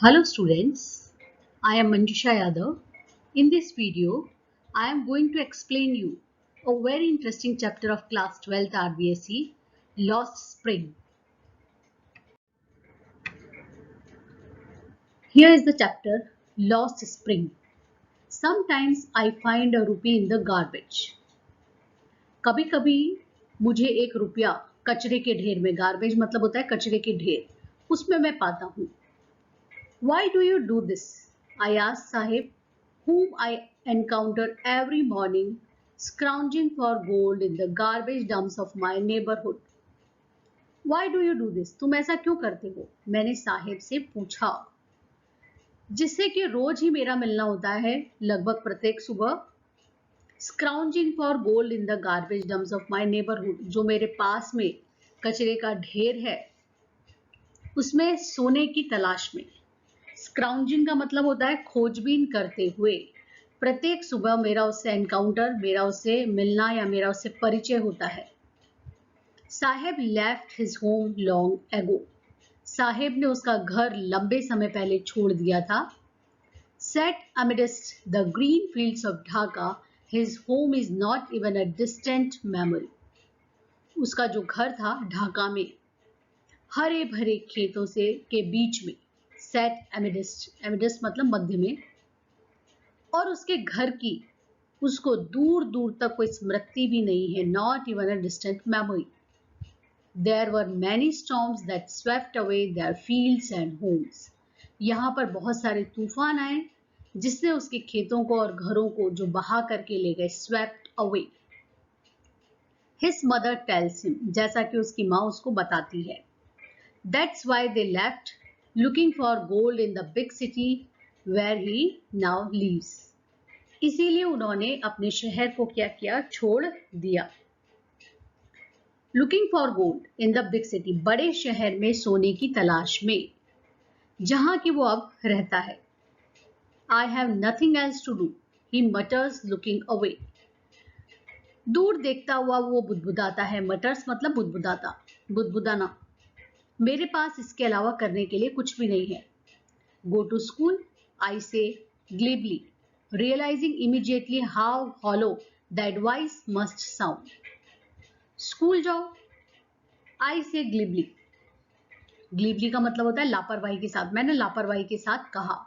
Hello students, I am Manjusha Yadav. In this video, I am going to explain you a very interesting chapter of class 12th RBSE, Lost Spring. Here is the chapter, Lost Spring. Sometimes I find a rupee in the garbage. कभी कभी मुझे एक रुपया कचरे के ढेर में, garbage मतलब होता है कचरे के ढेर, उसमें मैं पाता हूँ. Why do you do this? I asked Sahib, whom I encounter every morning scrounging for gold in the garbage dumps of my neighborhood. Why do you do this? तुम ऐसा क्यों करते हो? मैंने साहिब से पूछा, जिससे कि रोज ही मेरा मिलना होता है लगभग प्रत्येक सुबह. Scrounging for gold in the garbage dumps of my neighbourhood, जो मेरे पास में कचरे का ढेर है उसमें सोने की तलाश में. स्क्राउंजिंग का मतलब होता है खोजबीन करते हुए. प्रत्येक सुबह मेरा उससे एनकाउंटर, मेरा उससे मिलना या मेरा उससे परिचय होता है. Saheb left his home long ago. Saheb ने उसका घर लंबे समय पहले छोड़ दिया था. Set amidst the green fields of Dhaka, his home is not even a distant memory. उसका जो घर था ढाका में हरे भरे खेतों से के बीच में, सेट एमिडस्ट, एमिडस्ट मतलब मध्य में, और उसके घर की उसको दूर दूर तक कोई स्मृति भी नहीं है, not even a distant memory. There were many storms that swept away their fields and homes. यहाँ पर बहुत सारे तूफान आए जिसने उसके खेतों को और घरों को जो बहा करके ले गए. Swept away. His mother tells him, जैसा कि उसकी माँ उसको बताती है. That's why they left looking for gold in the big city where he now lives. इसीलिए उन्होंने अपने शहर को क्या किया, छोड़ दिया. Looking for gold in the big city, बड़े शहर में सोने की तलाश में, जहां कि वो अब रहता है. I have nothing else to do, he mutters looking away. दूर देखता हुआ वो बुदबुदाता है. mutters मतलब बुदबुदाता, बुदबुदाना. मेरे पास इसके अलावा करने के लिए कुछ भी नहीं है. Go to school, I say glibly, realizing immediately how hollow the advice must sound. School जाओ, I say glibly. glibly का मतलब होता है लापरवाही के साथ. मैंने लापरवाही के साथ कहा.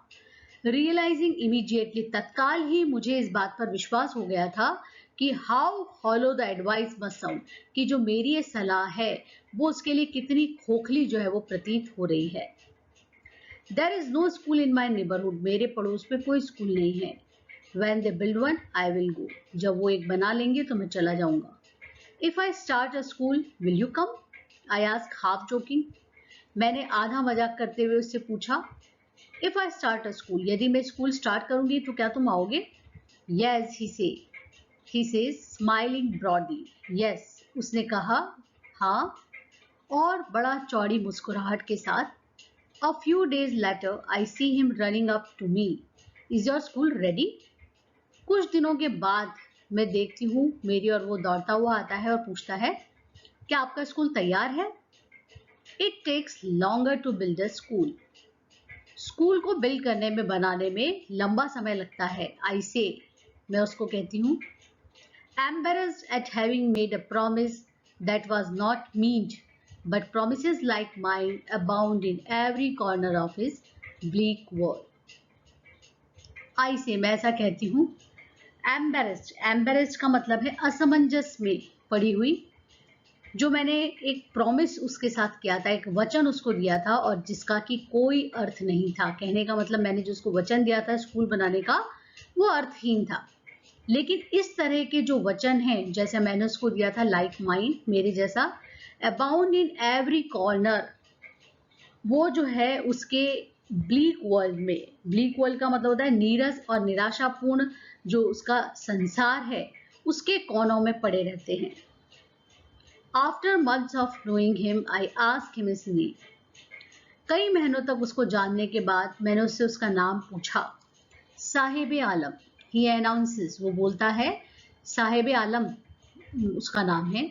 Realizing immediately, तत्काल ही मुझे इस बात पर विश्वास हो गया था कि how hollow the advice must sound, कि जो मेरी ये सलाह है वो उसके लिए कितनी खोखली जो है वो प्रतीत हो रही है. There is no school in my neighborhood, मेरे पड़ोस में कोई स्कूल नहीं है. When they build one, I will go. जब वो एक बना लेंगे तो मैं चला जाऊंगा. If I start a school, will you come? I asked half joking. मैंने आधा मजाक करते हुए उससे पूछा. If I start a school, यदि मैं स्कूल स्टार्ट करूंगी तो क्या तुम आओगे? Yes, he says smiling broadly. Yes, उसने कहा हाँ, और बड़ा चौड़ी मुस्कुराहट के साथ. A few days later, I see him running up to me. Is your school ready? कुछ दिनों के बाद मैं देखती हूँ मेरी और वो दौड़ता हुआ आता है और पूछता है, क्या आपका स्कूल तैयार है? It takes longer to build a school. School को बिल्ड करने में, बनाने में लंबा समय लगता है. I say, मैं उसको कहती हूँ. Embarrassed at having made a promise that was not meant, but promises like mine abound in every corner of his bleak world. I say, मैं ऐसा कहती हूँ. Embarrassed का मतलब है असमंजस में पड़ी हुई. जो मैंने एक प्रॉमिस उसके साथ किया था, एक वचन उसको दिया था और जिसका कि कोई अर्थ नहीं था. कहने का मतलब मैंने जो उसको वचन दिया था स्कूल बनाने का वो अर्थहीन था. लेकिन इस तरह के जो वचन हैं, जैसे मैंने उसको दिया था लाइक माइन, मेरे जैसा, अबाउंड इन एवरी कॉर्नर, वो जो है उसके ब्लीक वर्ल्ड में. ब्लीक वर्ल्ड का मतलब होता है नीरस और निराशापूर्ण जो उसका संसार है उसके कोनों में पड़े रहते हैं. After months of knowing him, I asked him his name. कई महीनों तक उसको जानने के बाद मैंने उससे उसका नाम पूछा. साहिब आलम, ही अनाउंसेस, वो बोलता है साहिब आलम उसका नाम है.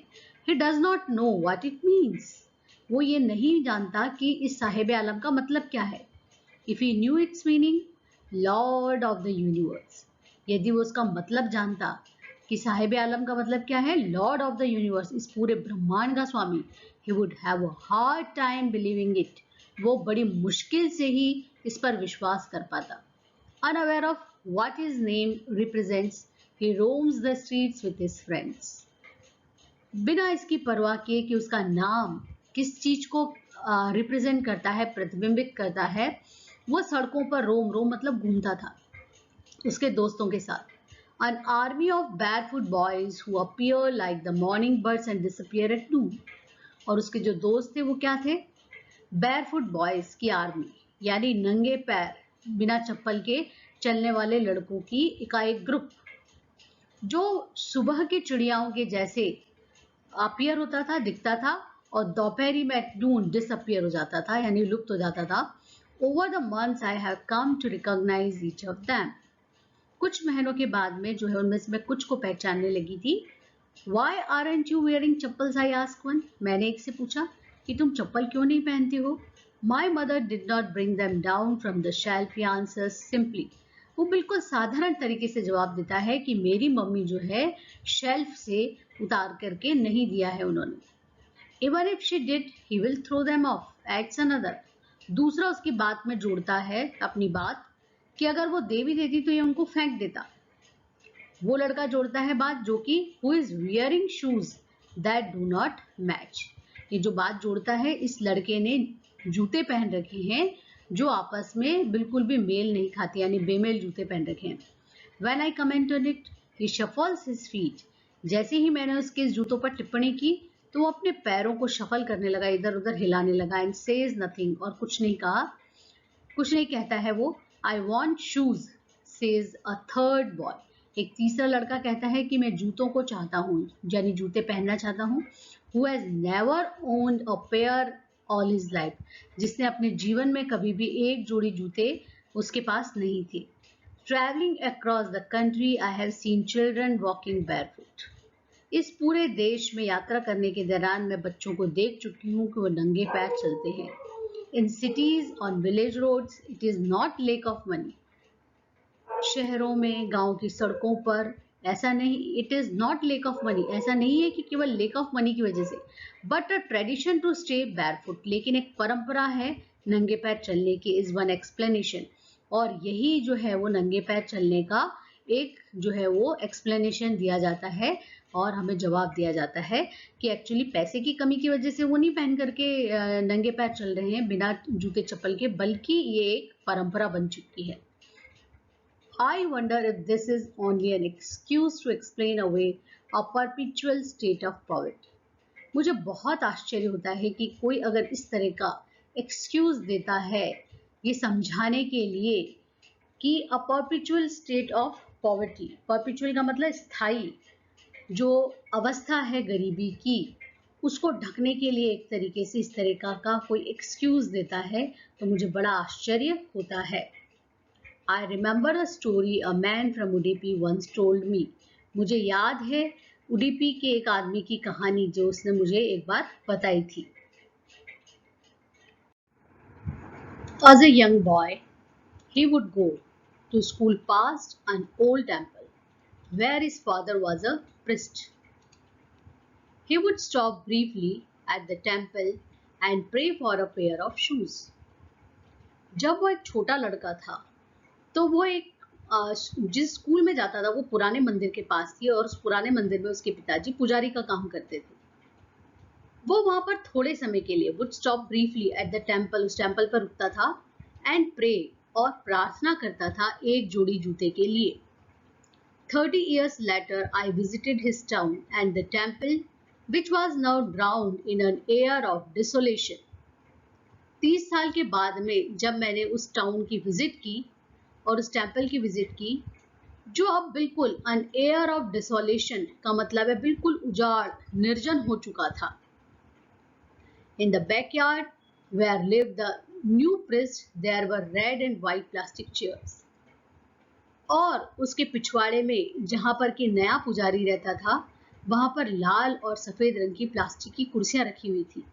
He does not know what it means, वो ये नहीं जानता कि इस साहिब आलम का मतलब क्या है. If he knew its meaning, Lord of the universe, यदि वो उसका मतलब जानता कि साहिब आलम का मतलब क्या है, लॉर्ड ऑफ द यूनिवर्स, इस पूरे ब्रह्मांड का स्वामी, he would have a hard time believing it, वो बड़ी मुश्किल से ही इस पर विश्वास कर पाता. Unaware of what his name represents, he roams the streets with his friends. बिना इसकी परवाह किए कि उसका नाम किस चीज को रिप्रेजेंट करता है, प्रतिबिंबित करता है, वो सड़कों पर रोम मतलब घूमता था उसके दोस्तों के साथ. An army of barefoot boys who appear like the morning birds and disappear at noon. और उसके जो दोस्त थे वो क्या थे? barefoot boys की आर्मी, यानी नंगे पैर बिना चप्पल के चलने वाले लड़कों की एकाएक ग्रुप, जो सुबह की चिड़ियाओं के जैसे अपीयर होता था, दिखता था, और दोपहरी में एट नून डिसअपियर हो जाता था, यानी लुप्त हो जाता था. Over the months I have come to recognise each of them. कुछ महीनों के बाद में जो है उनमें से मैं कुछ को पहचानने लगी थी. Why aren't you wearing chappals? I asked one. मैंने एक से पूछा कि तुम चप्पल क्यों नहीं पहनती हो? My mother did not bring them down from the shelf, he answers simply. वो बिल्कुल साधारण तरीके से जवाब देता है कि मेरी मम्मी जो है शेल्फ से उतार करके नहीं दिया है उन्होंने. Even if she did, he will throw them off. Adds another. दूसरा उसकी बात में जोड़ता है अपनी बात कि अगर वो दे भी देती तो ये उनको फेंक देता. वो लड़का जोड़ता है बात जो कि who is wearing shoes that do not match. ये जो बात जोड़ता है, इस लड़के ने जूते पहन रखे हैं जो आपस में बिल्कुल भी मेल नहीं खाते, यानी बेमेल जूते पहन रखे हैं. When I comment on it, he shuffles his feet. जैसे ही मैंने उसके इस जूतों पर टिप्पणी की तो वो अपने पैरों को शफल करने लगा, इधर उधर हिलाने लगा. एंड सेज नथिंग, और कुछ नहीं कहा, कुछ नहीं कहता है वो. I want shoes, says a third boy. एक तीसरा लड़का कहता है कि मैं जूतों को चाहता हूँ, यानी जूते पहनना चाहता हूँ. Who has never owned a pair all his life, जिसने अपने जीवन में कभी भी एक जोड़ी जूते उसके पास नहीं थे. Travelling across the country I have seen children walking barefoot. इस पूरे देश में यात्रा करने के दौरान मैं बच्चों को देख चुकी हूँ कि वो नंगे पैर चलते हैं. In cities on village roads it is not lack of money. शहरों में, गांव की सड़कों पर ऐसा नहीं, it is not lack of money, ऐसा नहीं है कि केवल लेक ऑफ मनी की वजह से, but a tradition to stay barefoot. लेकिन एक परंपरा है नंगे पैर चलने की, इज वन एक्सप्लेनेशन. और यही जो है वो नंगे पैर चलने का एक जो है वो एक्सप्लेनेशन दिया जाता है और हमें जवाब दिया जाता है कि एक्चुअली पैसे की कमी की वजह से वो नहीं पहन करके नंगे पैर चल रहे हैं बिना जूते चप्पल के, बल्कि ये एक परंपरा बन चुकी है. I wonder if this is only an excuse to explain away a perpetual state of poverty. मुझे बहुत आश्चर्य होता है कि कोई अगर इस तरह का एक्सक्यूज देता है ये समझाने के लिए कि a perpetual state of poverty, perpetual का मतलब स्थायी जो अवस्था है गरीबी की, उसको ढकने के लिए एक तरीके से इस तरह का कोई एक्सक्यूज देता है, तो मुझे बड़ा आश्चर्य होता है. I remember a story a man from Udupi once told me. मुझे याद है उडुपी के एक आदमी की कहानी जो उसने मुझे एक बार बताई थी. As a young boy, he would go to school past an old temple where his father was a priest. He would stop briefly at the temple and pray for a pair of shoes. जब वो एक छोटा लड़का था तो वो एक जिस स्कूल में जाता था वो पुराने मंदिर के पास थी, और उस पुराने मंदिर में उसके पिताजी पुजारी का काम करते थे. वो वहां पर थोड़े समय के लिए would stop briefly at the temple, उस टेम्पल पर रुकता था, एंड प्रे, और प्रार्थना करता था एक जोड़ी जूते के लिए. 30 years later I visited his town and the temple which was now drowned in an air of desolation. 30 साल के बाद में जब मैंने उस टाउन की विजिट की और उस टेम्पल की विजिट की जो अब बिल्कुल an air of desolation का मतलब है बिल्कुल उजाड़, निर्जन हो चुका था. In the backyard where lived the new priest there were red and white plastic chairs. और उसके पिछवाड़े में जहां पर कि नया पुजारी रहता था वहां पर लाल और सफेद रंग की प्लास्टिक की कुर्सियां रखी हुई थी.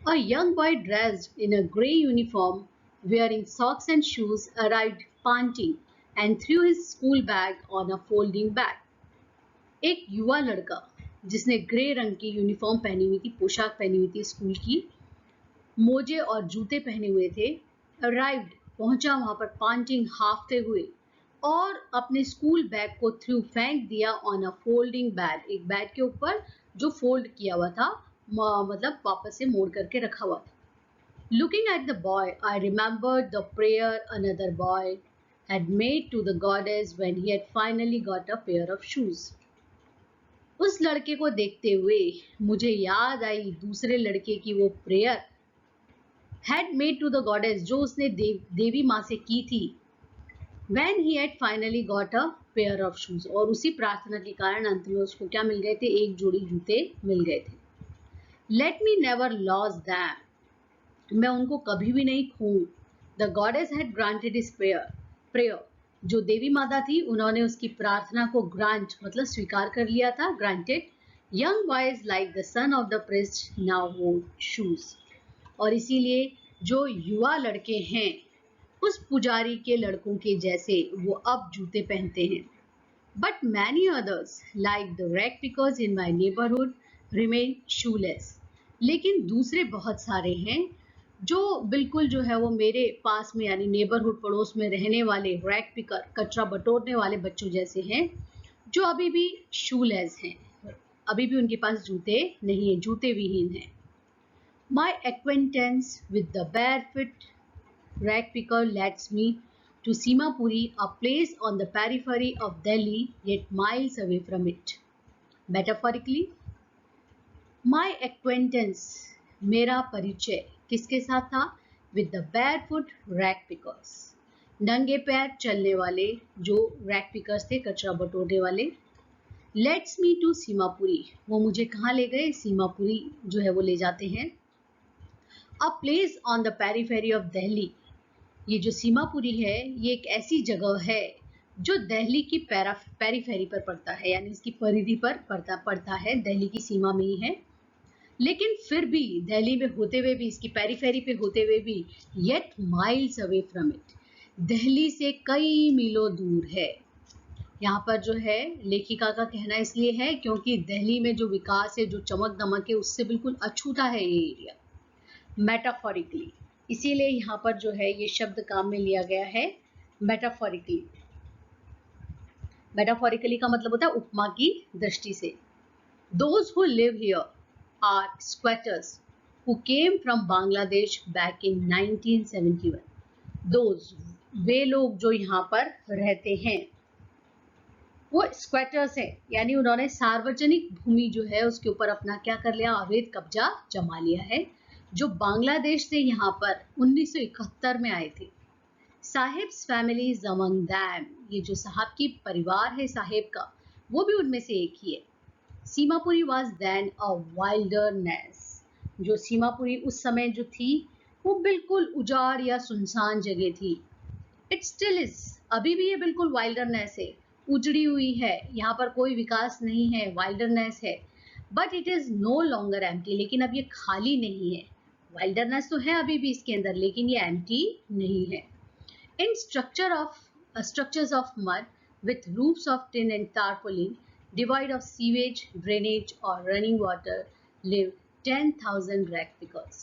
A young boy dressed in a grey uniform wearing socks and shoes, arrived panting and threw his school bag on a folding bag. एक युवा लड़का जिसने ग्रे रंग की यूनिफॉर्म पहनी हुई थी, पोशाक पहनी हुई थी स्कूल की, मोजे और जूते पहने हुए थे, अराइव्ड पहुंचा वहां पर panting हाफते हुए और अपने स्कूल बैग को थ्रू फेंक दिया ऑन अ फोल्डिंग बैग, एक बैग के ऊपर जो फोल्ड किया हुआ था, मतलब वापस से मोड़ करके रखा हुआ था. Looking at the boy, I remembered the prayer another boy had made to the goddess when he had finally got a pair of shoes. उस लड़के को देखते हुए मुझे याद आई दूसरे लड़के की वो prayer had made to the goddess, जो उसने देवी माँ से की थी, when he had finally got a pair of shoes, और उसी प्रार्थना के कारण अंत में उसको क्या मिल गए थे, एक जोड़ी जूते मिल गए थे. Let me never lose them, मैं उनको कभी भी नहीं खोऊं. The goddess had granted his prayer, जो देवी माता थी उन्होंने उसकी प्रार्थना को ग्रांट मतलब स्वीकार कर लिया था, granted. Young boys like the son of the priest now wore shoes, और इसीलिए जो युवा लड़के हैं उस पुजारी के लड़कों के जैसे वो अब जूते पहनते हैं. But many others like the rag pickers in my neighborhood remain shoeless, लेकिन दूसरे बहुत सारे हैं जो बिल्कुल जो है वो मेरे पास में यानी नेबरहुड पड़ोस में रहने वाले रैग पिकर, कचरा बटोरने वाले बच्चों जैसे हैं, जो अभी भी शूलेस हैं, अभी भी उनके पास जूते नहीं है, जूते विहीन हैं. My acquaintance with the barefoot rag picker leads me to Simapuri, a place on the periphery of Delhi, yet miles away from it. Metaphorically, my acquaintance, मेरा परिचय किसके साथ था, with the barefoot rag pickers, नंगे पैर चलने वाले जो रैग पिकर्स थे, कचरा बटोरने वाले. लेट्स मी टू सीमापुरी, वो मुझे कहाँ ले गए, सीमापुरी जो है वो ले जाते हैं. A place on the periphery of Delhi, ये जो सीमापुरी है ये एक ऐसी जगह है जो दिल्ली की पेरीफेरी पर पड़ता है, यानी इसकी परिधि पर पड़ता है, दिल्ली की सीमा में ही है. लेकिन फिर भी दिल्ली में होते हुए भी, इसकी पेरीफेरी पे होते हुए भी, yet miles away from it, Delhi से कई मीलों दूर है. यहाँ पर जो है लेखिका का कहना इसलिए है क्योंकि दिल्ली में जो विकास है, जो चमक दमक है, उससे बिल्कुल अछूता है ये एरिया. मेटाफोरिकली, इसीलिए यहाँ पर जो है ये शब्द काम में लिया गया है मेटाफोरिकली. मेटाफोरिकली का मतलब होता है उपमा की दृष्टि से. Those who live here are squatters who came from Bangladesh back in 1971. Those, वे लोग जो यहाँ पर रहते हैं वो स्क्वेटर्स हैं, यानी उन्होंने सार्वजनिक भूमि जो है उसके ऊपर अपना क्या कर लिया, अवैध कब्जा जमा लिया है, जो बांग्लादेश से यहाँ पर 1971 में आए थे. Sahibs family is among them, ये जो साहब की परिवार है साहिब का, वो भी उनमें से एक ही है. Seemapuri was then a wilderness, जो सीमापुरी उस समय जो थी वो बिल्कुल उजाड़ या सुनसान जगह थी. इट स्टिल इज, अभी भी ये बिल्कुल वाइल्डरनेस है, उजड़ी हुई है, यहाँ पर कोई विकास नहीं है, वाइल्डरनेस है. But it is no longer empty, लेकिन अब ये खाली नहीं है. वाइल्डरनेस तो है अभी भी इसके अंदर, लेकिन ये एम्प्टी नहीं है. इन structures of mud with roofs of tin and tarpaulin, devoid of sewage, drainage or running water, live 10,000 rag pickers.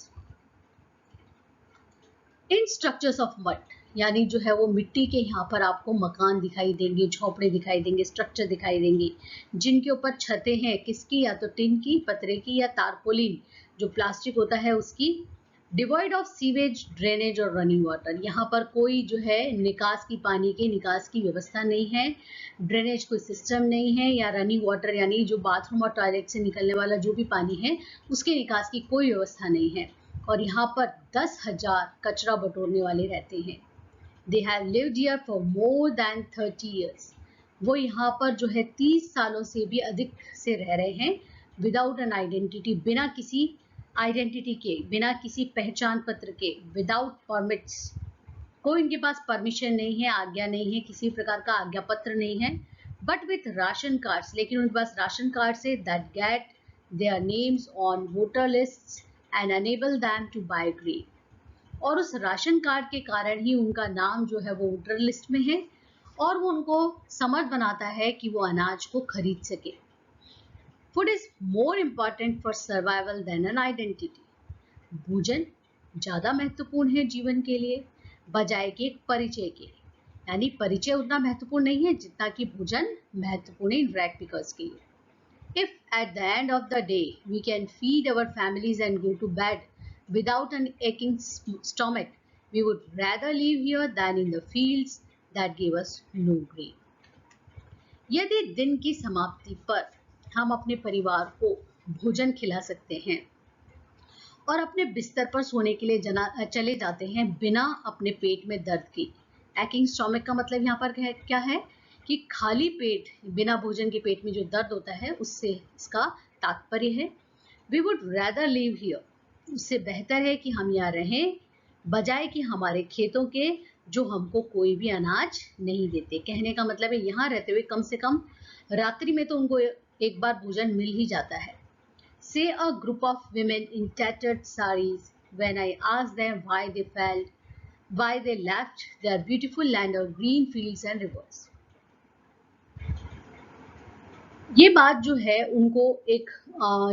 In structures of mud, यानी जो है वो मिट्टी के यहाँ पर आपको मकान दिखाई देंगे, झोपड़े दिखाई देंगे, स्ट्रक्चर दिखाई देंगे, जिनके ऊपर छतें हैं किसकी, या तो टिन की, पतरे की, या तारपोलिन जो प्लास्टिक होता है उसकी. डिवॉइड ऑफ सीवेज, ड्रेनेज और रनिंग वाटर, यहाँ पर कोई जो है निकास की व्यवस्था नहीं है, ड्रेनेज कोई सिस्टम नहीं है, या रनिंग वाटर यानी जो बाथरूम और टॉयलेट से निकलने वाला जो भी पानी है उसके निकास की कोई व्यवस्था नहीं है. और यहाँ पर 10,000 कचरा बटोरने वाले रहते हैं. They have lived here for more than 30 years. वो यहाँ पर जो है 30 सालों से भी अधिक से रह रहे हैं. विदाउट एन आइडेंटिटी, बिना किसी आइडेंटिटी के, बिना किसी पहचान पत्र के, विदाउट परमिट्स, कोई इनके पास परमिशन नहीं है, आज्ञा नहीं है, किसी प्रकार का आज्ञा पत्र नहीं है. बट विथ राशन कार्ड्स, लेकिन उनके पास राशन कार्ड से that get their names on voter lists and enable them to buy grain, और उस राशन कार्ड के कारण ही उनका नाम जो है वो वोटर लिस्ट में है और वो उनको समर्थ बनाता है कि वो अनाज को खरीद सके। Food is more important for survival than an identity. भोजन ज्यादा महत्वपूर्ण है जीवन के लिए बजाय के एक परिचय के। यानी परिचय उतना महत्वपूर्ण नहीं है जितना कि भोजन महत्वपूर्ण है इन रैग पिकर्स के लिए। If at the end of the day we can feed our families and go to bed without an aching stomach, we would rather live here than in the fields that gave us no grain. यदि दिन की समाप्ति पर हम अपने परिवार को भोजन खिला सकते हैं और अपने बिस्तर पर सोने के लिए चले जाते हैं बिना अपने पेट में दर्द के। Aching stomach का मतलब यहाँ पर क्या है कि खाली पेट बिना भोजन के पेट में जो दर्द होता है उससे इसका तात्पर्य है we would rather live here, उससे बेहतर है कि हम यहाँ रहें बजाय कि हमारे खेतों के जो हमको कोई भी अनाज नहीं देते। कहने का मतलब है यहाँ रहते हुए कम से कम रात्रि में तो उनको एक बार भोजन मिल ही जाता है। Say a group of women in tattered saris when I asked them why they left their beautiful land of green fields and rivers. ये बात जो है उनको एक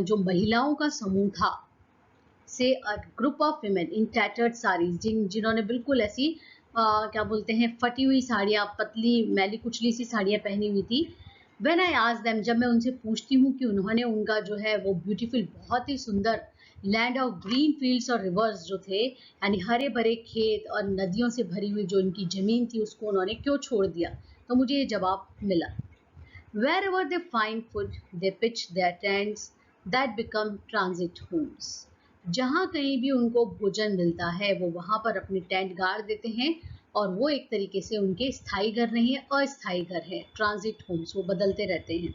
जो महिलाओं का समूह था से a group of women in tattered saris जिन्होंने बिल्कुल ऐसी क्या बोलते हैं फटी हुई साड़ियाँ पतली मैली कुचली सी साड़ियाँ पहनी हुई थी। व्हेन आई आस्क देम, जब मैं उनसे पूछती हूँ कि उन्होंने उनका जो है वो ब्यूटीफुल बहुत ही सुंदर लैंड ऑफ ग्रीन फील्ड्स और रिवर्स जो थे यानी हरे भरे खेत और नदियों से भरी हुई जो उनकी जमीन थी उसको उन्होंने क्यों छोड़ दिया, तो मुझे ये जवाब मिला Wherever they find food, they pitch their tents that become transit homes. जहाँ कहीं भी उनको भोजन मिलता है वो वहाँ पर अपने टेंट गाड़ देते हैं और वो एक तरीके से उनके स्थायी घर नहीं है अस्थायी घर है, ट्रांजिट होम्स, वो बदलते रहते हैं।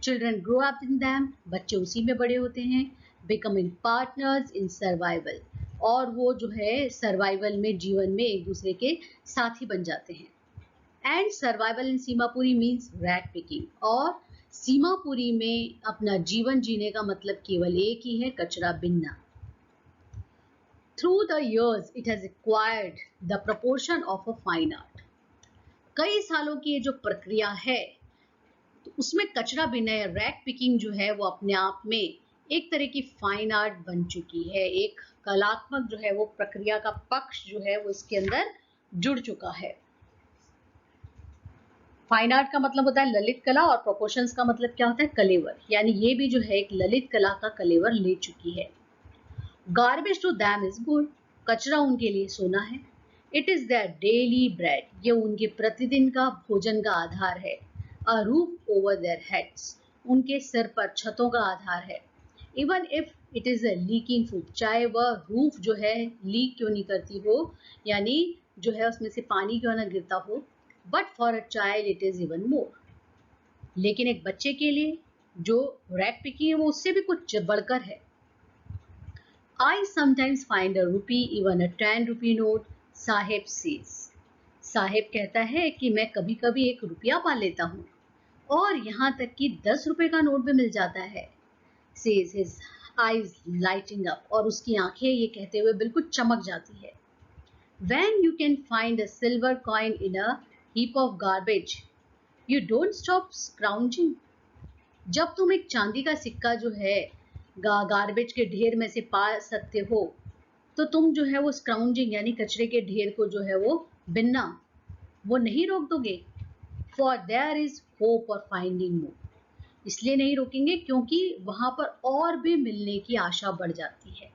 Children grow up in them, बच्चे उसी में बड़े होते हैं। बिकमिंग पार्टनर्स इन सर्वाइवल, और वो जो है सर्वाइवल में जीवन में एक दूसरे के साथी बन जाते हैं। And survival in Seemapuri means rag picking, और सीमापुरी में अपना जीवन जीने का मतलब केवल एक ही है, कचरा बिनना। Through the years it has acquired the proportion of a fine art. कई सालों की ये जो प्रक्रिया है तो उसमें कचरा बिनना या रैग पिकिंग जो है वो अपने आप में एक तरह की फाइन आर्ट बन चुकी है। एक कलात्मक जो है वो प्रक्रिया का पक्ष जो है वो इसके अंदर जुड़ चुका है। फाइन आर्ट का मतलब होता है ललित कला और प्रोपोर्शंस का मतलब क्या होता है, कलेवर, यानी ये भी जो है एक ललित कला का कलेवर ले चुकी है। Garbage to them is good, कचरा उनके लिए सोना है। It is their daily bread, ये उनके प्रतिदिन का भोजन का आधार है। A roof over their heads, उनके सिर पर छतों का आधार है। Even if it is a leaking food, चाहे वह रूफ जो है लीक क्यों नहीं करती हो, यानी जो है उसमें से पानी क्यों ना गिरता हो, but for a child it is even more. लेकिन एक बच्चे के लिए जो रैग पिकिंग है वो उससे भी कुछ बढ़कर है। I sometimes find a rupee even a 10 rupee note, Saheb says, Saheb कहता है कि मैं कभी कभी 1 रुपया पा लेता हूँ और यहाँ तक कि 10 रुपए का नोट भी मिल जाता है। Says his eyes lighting up, और उसकी आंखें ये कहते हुए बिल्कुल चमक जाती है। When you can find a silver coin in a heap of garbage, you don't stop scrounging. जब तुम एक चांदी का सिक्का जो है गार्बेज के ढेर में से पा सकते हो तो तुम जो है वो स्क्राउंजिंग यानी कचरे के ढेर को जो है वो बिनना वो नहीं रोक दोगे। For there is hope of finding more, इसलिए नहीं रोकेंगे क्योंकि वहां पर और भी मिलने की आशा बढ़ जाती है।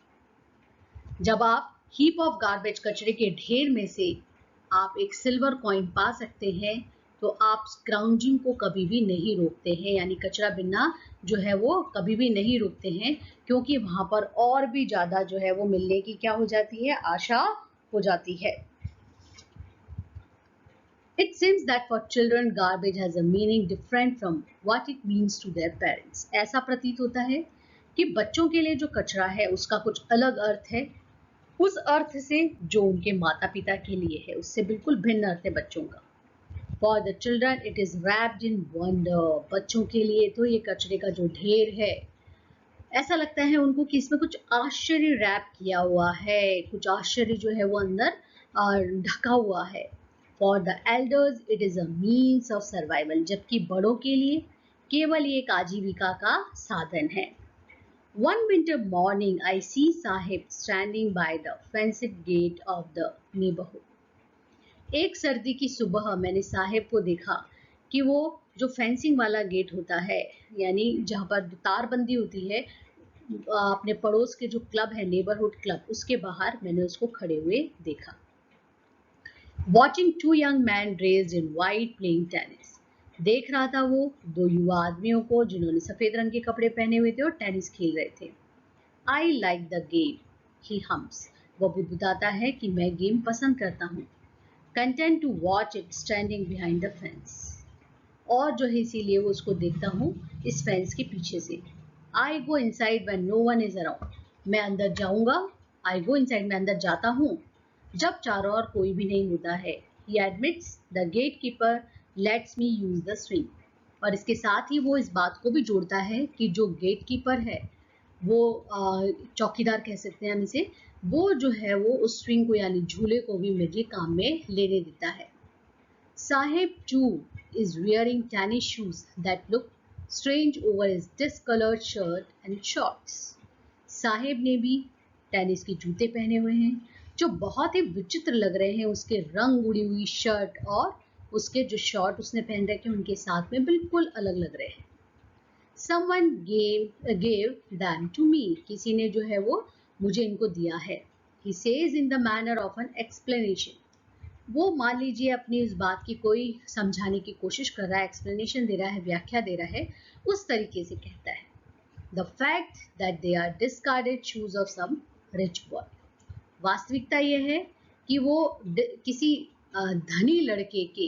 जब आप हीप ऑफ गार्बेज कचरे के ढेर में से आप एक सिल्वर कॉइन पा सकते हैं तो आप स्क्राउंजिंग को कभी भी नहीं रोकते हैं, यानी कचरा बिनना जो है वो कभी भी नहीं रोकते हैं, क्योंकि वहां पर और भी ज्यादा जो है वो मिलने की क्या हो जाती है, आशा हो जाती है। It seems that for children garbage has a meaning different from what it means to their parents. ऐसा प्रतीत होता है कि बच्चों के लिए जो कचरा है उसका कुछ अलग अर्थ है उस अर्थ से जो उनके माता पिता के लिए है, उससे बिल्कुल भिन्न अर्थ है बच्चों का। For the children it is wrapped in wonder, बच्चों के लिए तो ये कचरे का जो ढेर है ऐसा लगता है उनको कि इसमें कुछ आश्चर्य रैप किया हुआ है, कुछ आश्चर्य जो है वो अंदर ढका हुआ है। For the elders it is a means of survival, जबकि बड़ों के लिए केवल ये एक आजीविका का साधन है। One winter morning, I see Sahib standing by the fenced gate of the neighborhood. एक सर्दी की सुबह मैंने साहिब को देखा कि वो जो फेंसिंग वाला गेट होता है, यानी जहाँ पर तारबंदी होती है, अपने पड़ोस के जो क्लब है, नेबरहुड क्लब, उसके बाहर मैंने उसको खड़े हुए देखा। Watching two young men dressed in white playing tennis. देख रहा था वो दो युवा आदमियों को जिन्होंने सफेद रंग के कपड़े पहने हुए थे और टेनिस खेल रहे थे। I like the game, he hums. वो बुदबुदाता है कि मैं गेम पसंद करता हूँ। Content to watch it standing behind the fence. और जो है इसीलिए वो उसको देखता हूँ इस फेंस के पीछे से। I go inside when no one is around. मैं अंदर जाऊंगा। I go inside, मैं अंदर जाता हूँ जब चारों ओर कोई भी नहीं होता है। He admits the gatekeeper lets me use the swing. और इसके साथ ही वो इस बात को भी जोड़ता है कि जो गेटकीपर है, वो चौकीदार कह सकते हैं हम इसे, वो जो है वो उस स्विंग को यानी झूले को भी मेरे काम में लेने देता है। Sahib too is wearing tennis shoes that look strange over his discolored shirt and shorts. Sahib ने भी टेनिस के जूते पहने हुए हैं जो बहुत ही विचित्र लग रहे हैं। उसके रंग उड़ी हुई शर्ट और उसके जो शॉर्ट उसने पहन रखे हैं उनके साथ में बिल्कुल अलग लग रहे हैं। Someone gave them to me. किसी ने जो है वो मुझे इनको दिया है। He says in the manner of an explanation. वो मान लीजिए अपनी उस बात की कोई समझाने की कोशिश कर रहा है, एक्सप्लेनेशन दे रहा है, व्याख्या दे रहा है, उस तरीके से कहता है। The fact that they are discarded shoes of some rich boy. वास्तविकता यह है कि वो किसी धनी लड़के के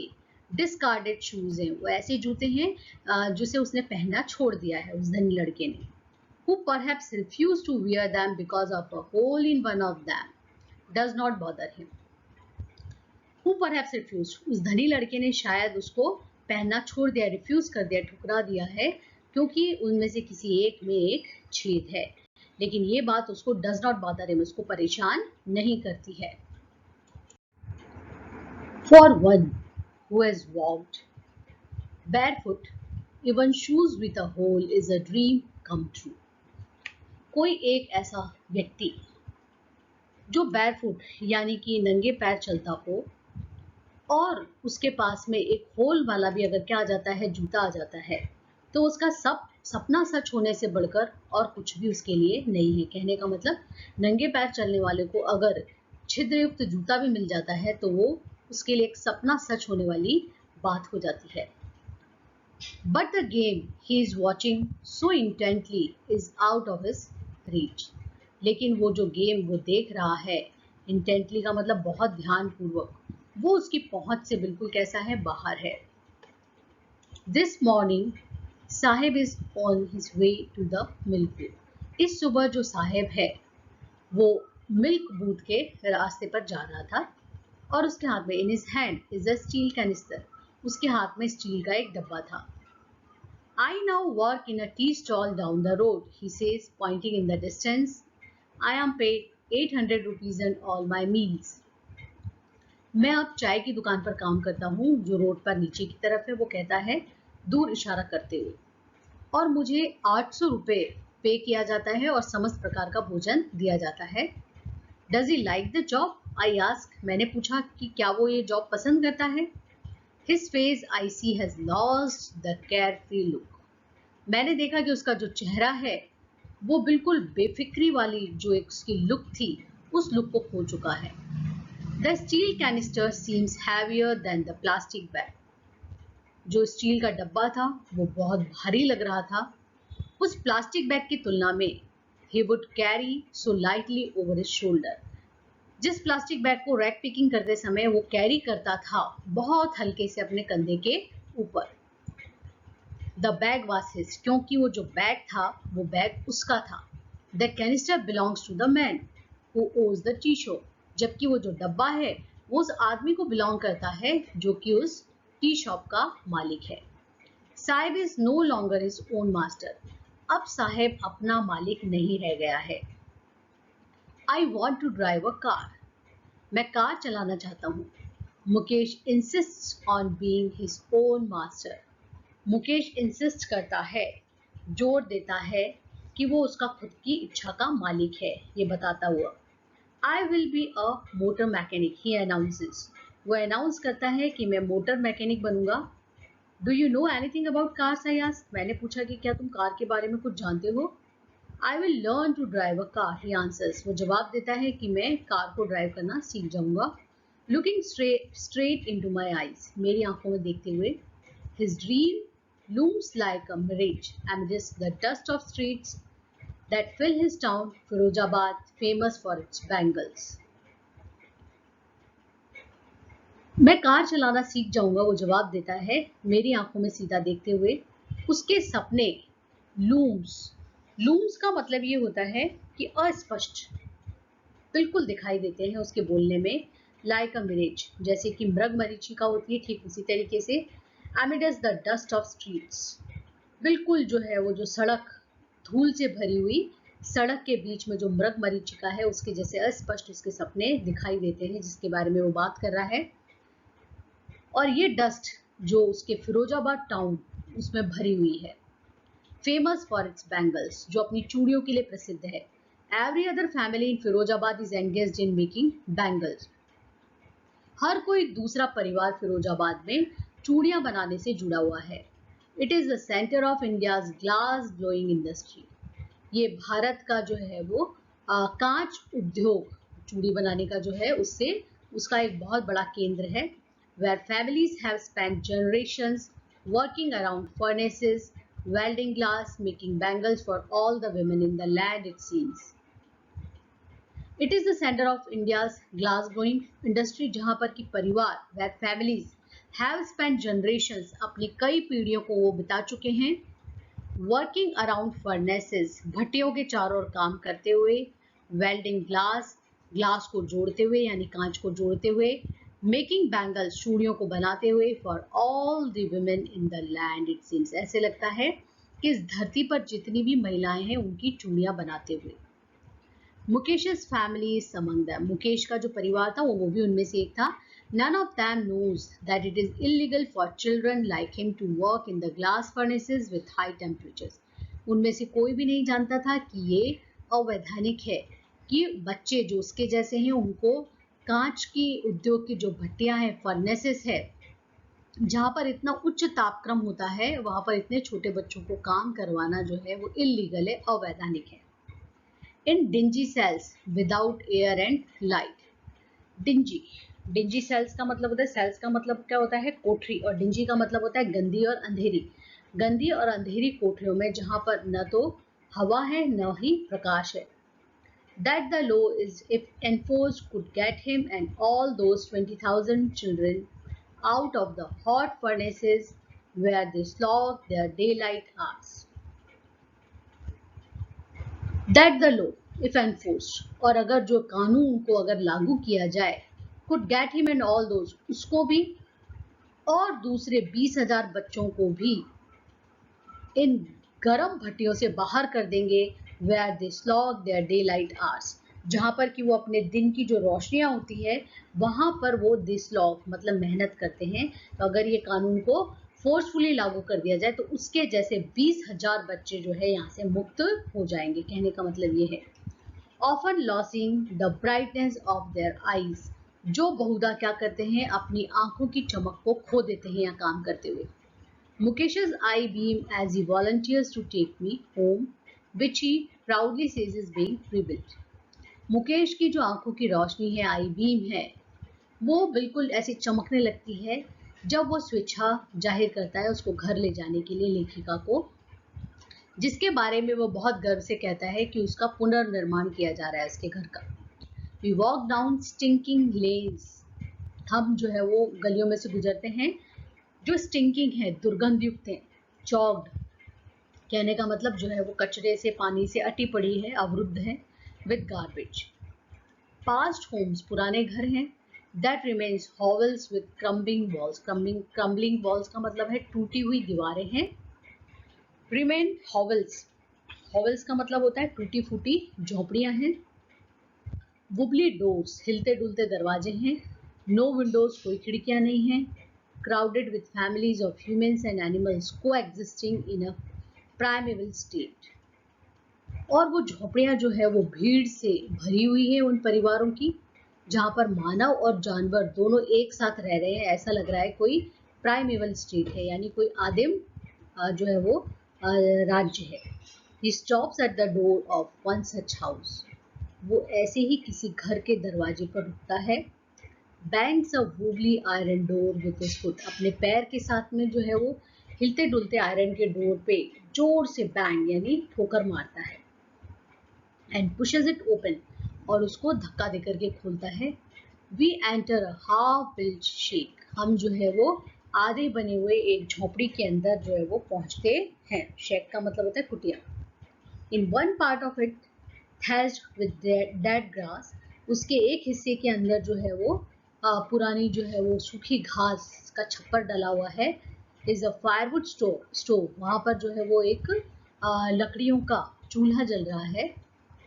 डिस्कार्डेड शूज हैं, वो ऐसे जूते हैं जिसे उसने पहनना छोड़ दिया है उस धनी लड़के ने। Who perhaps refused to wear them because of a hole in one of them does not bother him. Who perhaps refused, उस धनी लड़के ने शायद उसको पहनना छोड़ दिया, रिफ्यूज कर दिया, ठुकरा दिया है क्योंकि उनमें से किसी एक में एक छेद है, लेकिन ये बात उसको डज नॉट बॉदर हिम, उसको परेशान नहीं करती है। For one who has walked barefoot, even shoes with a hole is a dream come true. कोई एक ऐसा व्यक्ति जो बैरफुट यानी कि नंगे पैर चलता हो और उसके पास में एक होल वाला भी अगर क्या आ जाता है, जूता आ जाता है, तो उसका सपना सच होने से बढ़कर और कुछ भी उसके लिए नहीं है। कहने का मतलब नंगे पैर चलने वाले को अगर छिद्रयुक्त जूता भी मिल जाता है तो वो उसके लिए एक सपना सच होने वाली बात हो जाती है। But the game he is watching so intently is out of his reach. लेकिन वो जो गेम वो देख रहा है, intently का मतलब बहुत ध्यानपूर्वक, वो उसकी पहुंच से बिल्कुल कैसा है, बाहर है। This morning, Sahib is on his way to the milk booth. इस सुबह जो साहिब है वो मिल्क बूथ के रास्ते पर जा रहा था और उसके हाथ में in his hand is a steel canister. उसके हाथ में स्टील का एक डब्बा था। I now work in a tea stall down the road, he says, pointing in the distance. I am paid 800 rupees and all my meals. मैं अब चाय की दुकान पर काम करता हूँ जो रोड पर नीचे की तरफ है, वो कहता है दूर इशारा करते हुए, और मुझे 800 रुपये पे किया जाता है और समस्त प्रकार का भोजन दिया जाता है। Does he like the job? I ask. मैंने पूछा कि क्या वो ये जॉब पसंद करता है। His face I see has lost the carefree look. मैंने देखा कि उसका जो चेहरा है वो बिल्कुल बेफिक्री वाली जो एक उसकी लुक थी, उस लुक को खो चुका है। The steel canister seems heavier than the plastic bag. जो स्टील का डब्बा था वो बहुत भारी लग रहा था उस प्लास्टिक बैग की तुलना में। He would carry so lightly over his shoulder. जिस प्लास्टिक बैग को रैक पिकिंग करते समय वो कैरी करता था बहुत हल्के से अपने कंधे के ऊपर। द बैग वॉज हिज, क्योंकि वो जो बैग था वो बैग उसका था। The canister belongs to the man who owns the tea shop, जबकि वो जो डब्बा है वो उस आदमी को बिलोंग करता है जो कि उस टी शॉप का मालिक है। Saheb is no longer his own master. अब साहेब अपना मालिक नहीं रह गया है। I want to drive a car, मैं कार चलाना चाहता हूँ। Mukesh insist on being his own master, Mukesh insist करता है, जोर देता है कि वो उसका खुद की इच्छा का मालिक है, ये बताता हुआ। I will be a motor mechanic, he announces, वो अनाउंस करता है कि मैं मोटर मैकेनिक बनूंगा। Do you know anything about cars, I asked, मैंने पूछा कि क्या तुम कार के बारे में कुछ जानते हो। I will learn to drive a car, he answers, वो जवाब देता है कि मैं कार को ड्राइव करना सीख जाऊंगा। Looking straight into my eyes, मेरी आंखों में देखते हुए। His dream looms like a mirage amidst the dust of streets that fill his town, Firozabad, famous for its bangles. मैं कार चलाना सीख जाऊंगा, वो जवाब देता है मेरी आंखों में सीधा देखते हुए। उसके सपने लूम्स, लूम्स का मतलब ये होता है कि अस्पष्ट, बिल्कुल दिखाई देते हैं उसके बोलने में। लाइक अ मिरेज, जैसे कि मृग मरीचिका होती है, ठीक उसी तरीके से। एमिडस द डस्ट ऑफ स्ट्रीट्स, बिल्कुल जो है वो जो सड़क धूल से भरी हुई सड़क के बीच में जो मृग मरीचिका है उसके जैसे अस्पष्ट उसके सपने दिखाई देते हैं, जिसके बारे में वो बात कर रहा है। और ये डस्ट जो उसके फिरोजाबाद टाउन उसमें भरी हुई है। फेमस फॉर इट्स बैंगल्स, जो अपनी चूड़ियों के लिए प्रसिद्ध है। Every other family in Firozabad is engaged in making bangles, हर कोई दूसरा परिवार फिरोजाबाद में चूड़ियां बनाने से जुड़ा हुआ है। It is the centre of India's glass blowing industry, ये भारत का जो है वो कांच उद्योग, चूड़ी बनाने का जो है उससे उसका एक बहुत बड़ा केंद्र है। where families have spent generations working around furnaces, welding glass, making bangles for all the women in the land, it seems. It is the center of India's glass blowing industry, जहाँ पर कि परिवार, where families have spent generations, अपनी कई पीढ़ियों को वो बिता चुके हैं, वर्किंग अराउंड फर्नेसेस, भट्टियों के चारों ओर काम करते हुए, वेल्डिंग ग्लास, ग्लास को जोड़ते हुए यानी कांच को जोड़ते हुए, मेकिंग बैंगल्स, चूड़ियों को बनाते हुए, for all the women in the land, it seems, ऐसे लगता है कि इस धरती पर जितनी भी महिलाएं हैं उनकी चूड़ियां बनाते हुए। मुकेश's family is among them, Mukesh का जो परिवार था वो भी उनमें से एक था। None of them knows that it is illegal for children like him to work in the glass furnaces with high temperatures. उनमें से कोई भी नहीं जानता था कि ये अवैधानिक है कि बच्चे जो उसके जैसे हैं उनको कांच की उद्योग की जो भट्टियां हैं, फर्नेसेस है, जहाँ पर इतना उच्च तापक्रम होता है वहां पर इतने छोटे बच्चों को काम करवाना जो है वो इलीगल है, अवैधानिक है। In dingy cells without air and light, dingy, dingy cells का मतलब होता है, सेल्स का मतलब क्या होता है, कोठरी, और डिंजी का मतलब होता है गंदी और अंधेरी। गंदी और अंधेरी कोठरियों में जहां पर न तो हवा है न ही प्रकाश है। That the law is, if enforced, could get him and all those 20,000 children out of the hot furnaces where they slog their daylight hours. That the law, if enforced, और अगर जो कानून को अगर लागू किया जाए, could get him and all those, उसको भी और दूसरे 20,000 बच्चों को भी इन गर्म भट्टियों से बाहर कर देंगे। where they slog their daylight hours, जहां पर कि वो अपने दिन की जो रोशनियां होती है वहां पर वो they slog मतलब मेहनत करते हैं। तो अगर ये कानून को फोर्सफुली लागू कर दिया जाए तो उसके जैसे 20,000 बच्चे जो है यहाँ से मुक्त हो जाएंगे। कहने का मतलब ये है। Often losing the brightness of their eyes, जो बहुधा क्या करते हैं अपनी आंखों की चमक को खो देते हैं यहाँ काम करते हुए। Mukesh's eye beam as he volunteers to take me home, which he proudly says is being rebuilt. Mukesh की जो आंखों की रोशनी है, आई बीम है, वो बिल्कुल ऐसी चमकने लगती है जब वो स्वेच्छा जाहिर करता है उसको घर ले जाने के लिए लेखिका को, जिसके बारे में वो बहुत गर्व से कहता है कि उसका पुनर्निर्माण किया जा रहा है उसके घर का। We walk down stinking lanes, हम जो है वो गलियों में से गुजरते हैं जो स्टिंकिंग है, दुर्गंध युक्त है। चॉक्ड, कहने का मतलब जो है वो कचरे से, पानी से अटी पड़ी है, अवरुद्ध है। विद गार्बेज, पास्ट होम्स, पुराने घर हैं। That remains hovels with crumbling walls, crumbling walls का मतलब है टूटी हुई दीवारें हैं। रिमेन हॉवल्स, हॉवेल्स का मतलब होता है टूटी फूटी झोपड़ियां हैं। वुबली डोर्स, हिलते डुलते दरवाजे हैं। नो विंडोज, कोई खिड़कियां नहीं हैं। Crowded with families of humans and animals को एग्जिस्टिंग इन अ प्राइमेवल स्टेट। और वो झोपड़ियां जो है वो भीड़ से भरी हुई है उन परिवारों की जहाँ पर मानव और जानवर दोनों एक साथ रह रहे हैं। ऐसा लग रहा है कोई प्राइमेवल स्टेट है, यानी कोई आदिम जो है वो राज्य है। He stops at the door of one such house. वो ऐसे ही किसी घर के दरवाजे पर रुकता है। Bangs a wobbly iron door with his foot. अपने पैर के साथ में जो है वो हिलते डुलते आयरन के डोर पे जोर से बैंग यानी ठोकर मारता है। And pushes it open, और उसको धक्का देकर के खोलता है। We enter a half-built shack. हम जो है वो आधे बने हुए एक झोपड़ी के अंदर जो है वो पहुंचते हैं। शेक का मतलब होता है कुटिया। In one part of it, thatched with dead grass, उसके एक हिस्से के अंदर जो है वो पुरानी जो है वो सूखी घास का छप्पर डला हुआ है। Is a firewood stove. वहाँ पर जो है वो एक लकड़ियों का चूल्हा जल रहा है।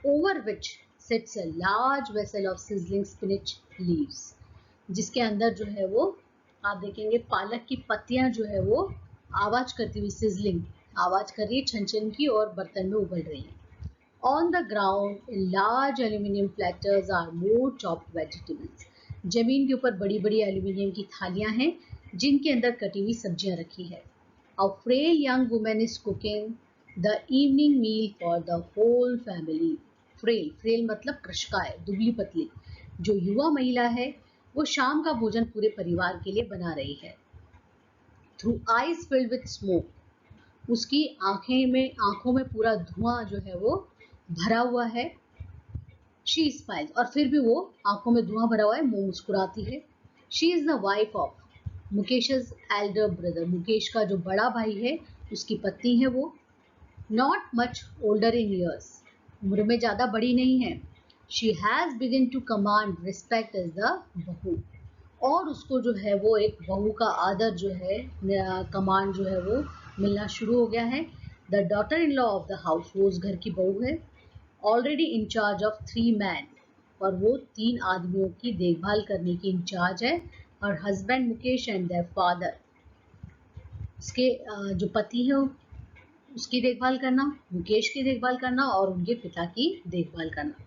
Over which sits a large vessel of sizzling spinach leaves, जिसके अंदर जो है वो आप देखेंगे पालक की पत्तियां जो है वो आवाज करती हुई सिजलिंग आवाज कर रही है छन छन की, और बर्तन में उबल रही है। On the ground in large aluminium platters are more chopped vegetables. जमीन के ऊपर बड़ी बड़ी एल्यूमिनियम की थालियां हैं जिनके अंदर कटी हुई सब्जियां रखी है। A frail young woman is cooking the evening meal for the whole family. Frail मतलब कृशकाय, दुबली पतली। जो युवा महिला है वो शाम का भोजन पूरे परिवार के लिए बना रही है। Through eyes filled with smoke, उसकी आंखों में पूरा धुआं जो है वो भरा हुआ है। शी स्माइल्स, और फिर भी वो आंखों में धुआं भरा हुआ है, मुंह मुस्कुराती है। She is the wife of Mukesh elder brother, Mukesh का जो बड़ा भाई है उसकी पत्नी है वो। Not much older in years, उम्र में ज़्यादा बड़ी नहीं है। She has begin to command respect as the bahu, और उसको जो है वो एक बहू का आदर जो है कमांड जो है वो मिलना शुरू हो गया है। The daughter in law of the house, वो उस घर की बहू है। Already in charge of 3 man, और वो 3 आदमियों की देखभाल करने की इंचार्ज है। और husband Mukesh and their father, उसके जो पति है उसकी देखभाल करना, मुकेश की देखभाल करना और उनके पिता की देखभाल करना।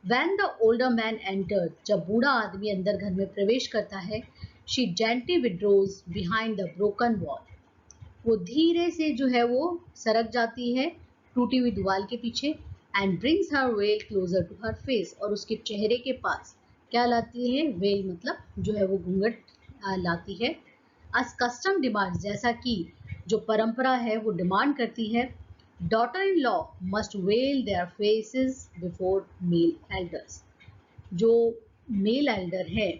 When the older man entered, जब बूढ़ा आदमी अंदर घर में प्रवेश करता है, she gently withdraws behind the broken wall. वो धीरे से जो है वो सरक जाती है टूटी हुई दीवार के पीछे। And brings her veil closer to her face, और उसके चेहरे के पास क्या लाती है? वेल मतलब जो है वो घूंघट लाती है। As custom demands, जैसा कि जो परंपरा है वो डिमांड करती है, daughter in law must veil their faces before male elders. जो मेल एल्डर है,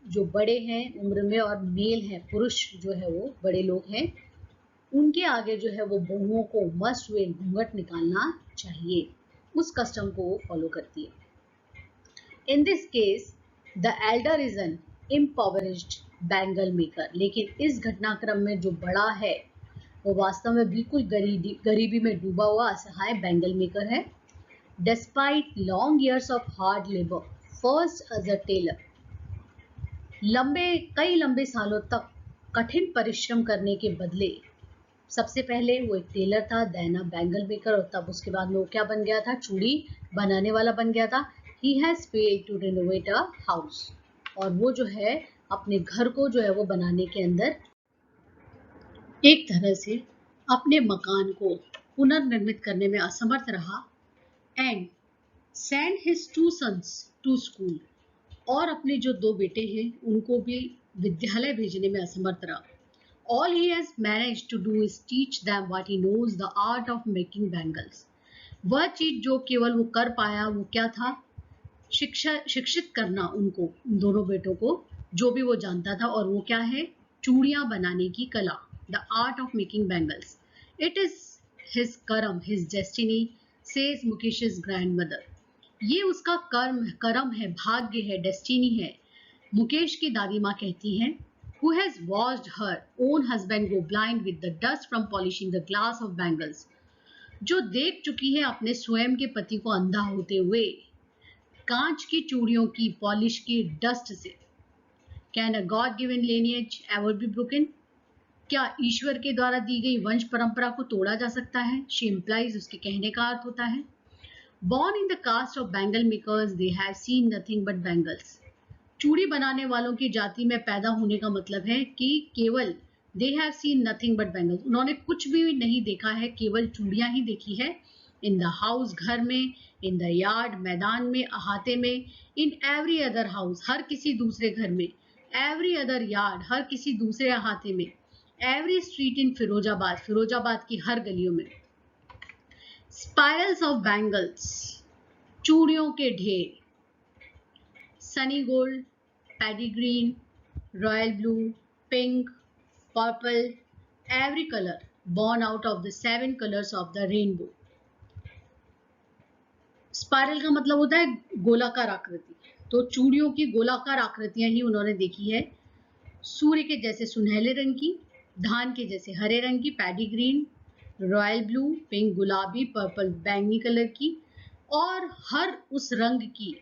जो बड़े हैं उम्र में और मेल हैं, पुरुष जो है वो बड़े लोग हैं, उनके आगे जो है वो बहुओं को मस्ट वेल घूंघट निकालना चाहिए। उस कस्टम को वो फॉलो करती है। In this case the elder is an impoverished bangle maker, लेकिन इस घटनाक्रम में जो बड़ा है वो वास्तव में बिल्कुल गरीबी में डूबा हुआ असहाय बैंगल मेकर है। Despite long years of hard labour, first as a tailor, कई लंबे सालों तक कठिन परिश्रम करने के बदले सबसे पहले वो एक टेलर था, देन अ बैंगल मेकर, और तब उसके बाद में वो क्या बन गया था? चूड़ी बनाने वाला बन गया था। He has failed to renovate a house, और वो जो है अपने घर को जो है वो बनाने के अंदर एक तरह से अपने मकान को पुनर्निर्मित करने में असमर्थ रहा। And send his 2 sons to school, और अपने जो 2 बेटे हैं उनको भी विद्यालय भेजने में असमर्थ रहा। All he has managed to do is teach them what he knows, the art of making bangles. वह चीज जो केवल वो कर पाया वो क्या था? शिक्षित करना उनको, उन दोनों बेटों को, जो भी वो जानता था, और वो क्या है? चूड़ियां बनाने की कला, the art of making bangles. It is his कर्म, हिज डेस्टिनी, सेज मुकेश's ग्रैंडमदर। ये उसका कर्म है, भाग्य है, डेस्टिनी है, मुकेश की दादी माँ कहती हैं। Who has watched her own husband go blind with the dust from polishing the glass of bangles. जो देख चुकी है अपने स्वयं के पति को अंधा होते हुए कांच की चूड़ियों की पॉलिश की डस्ट से। Can a God given lineage ever be broken? क्या ईश्वर के द्वारा दी गई वंश परंपरा को तोड़ा जा सकता है? शी इम्प्लाइज, उसके कहने का अर्थ होता है। Born in the caste of bangle makers, they have seen nothing but bangles. चूड़ी बनाने वालों की जाति में पैदा होने का मतलब है कि केवल they have seen nothing but bangles. उन्होंने कुछ भी नहीं देखा है, केवल चूड़ियां ही देखी है। In the house, घर में, in the yard, मैदान में, अहाते में, in every other house, हर किसी दूसरे घर में, every other yard, हर किसी दूसरे अहाते में, every street in Firozabad, Firozabad की हर गलियों में। स्पायरल्स ऑफ बैंगल्स, चूड़ियों के ढेर, Sunny gold, paddy green, royal blue, pink, purple, every colour born out of the 7 colors of the rainbow. Spiral का मतलब होता है गोलाकार आकृति, तो चूड़ियों की गोलाकार आकृतियां ही उन्होंने देखी है। सूर्य के जैसे सुनहले रंग की, धान के जैसे हरे रंग की paddy green, royal blue, pink गुलाबी, पर्पल बैंगनी कलर की, और हर उस रंग की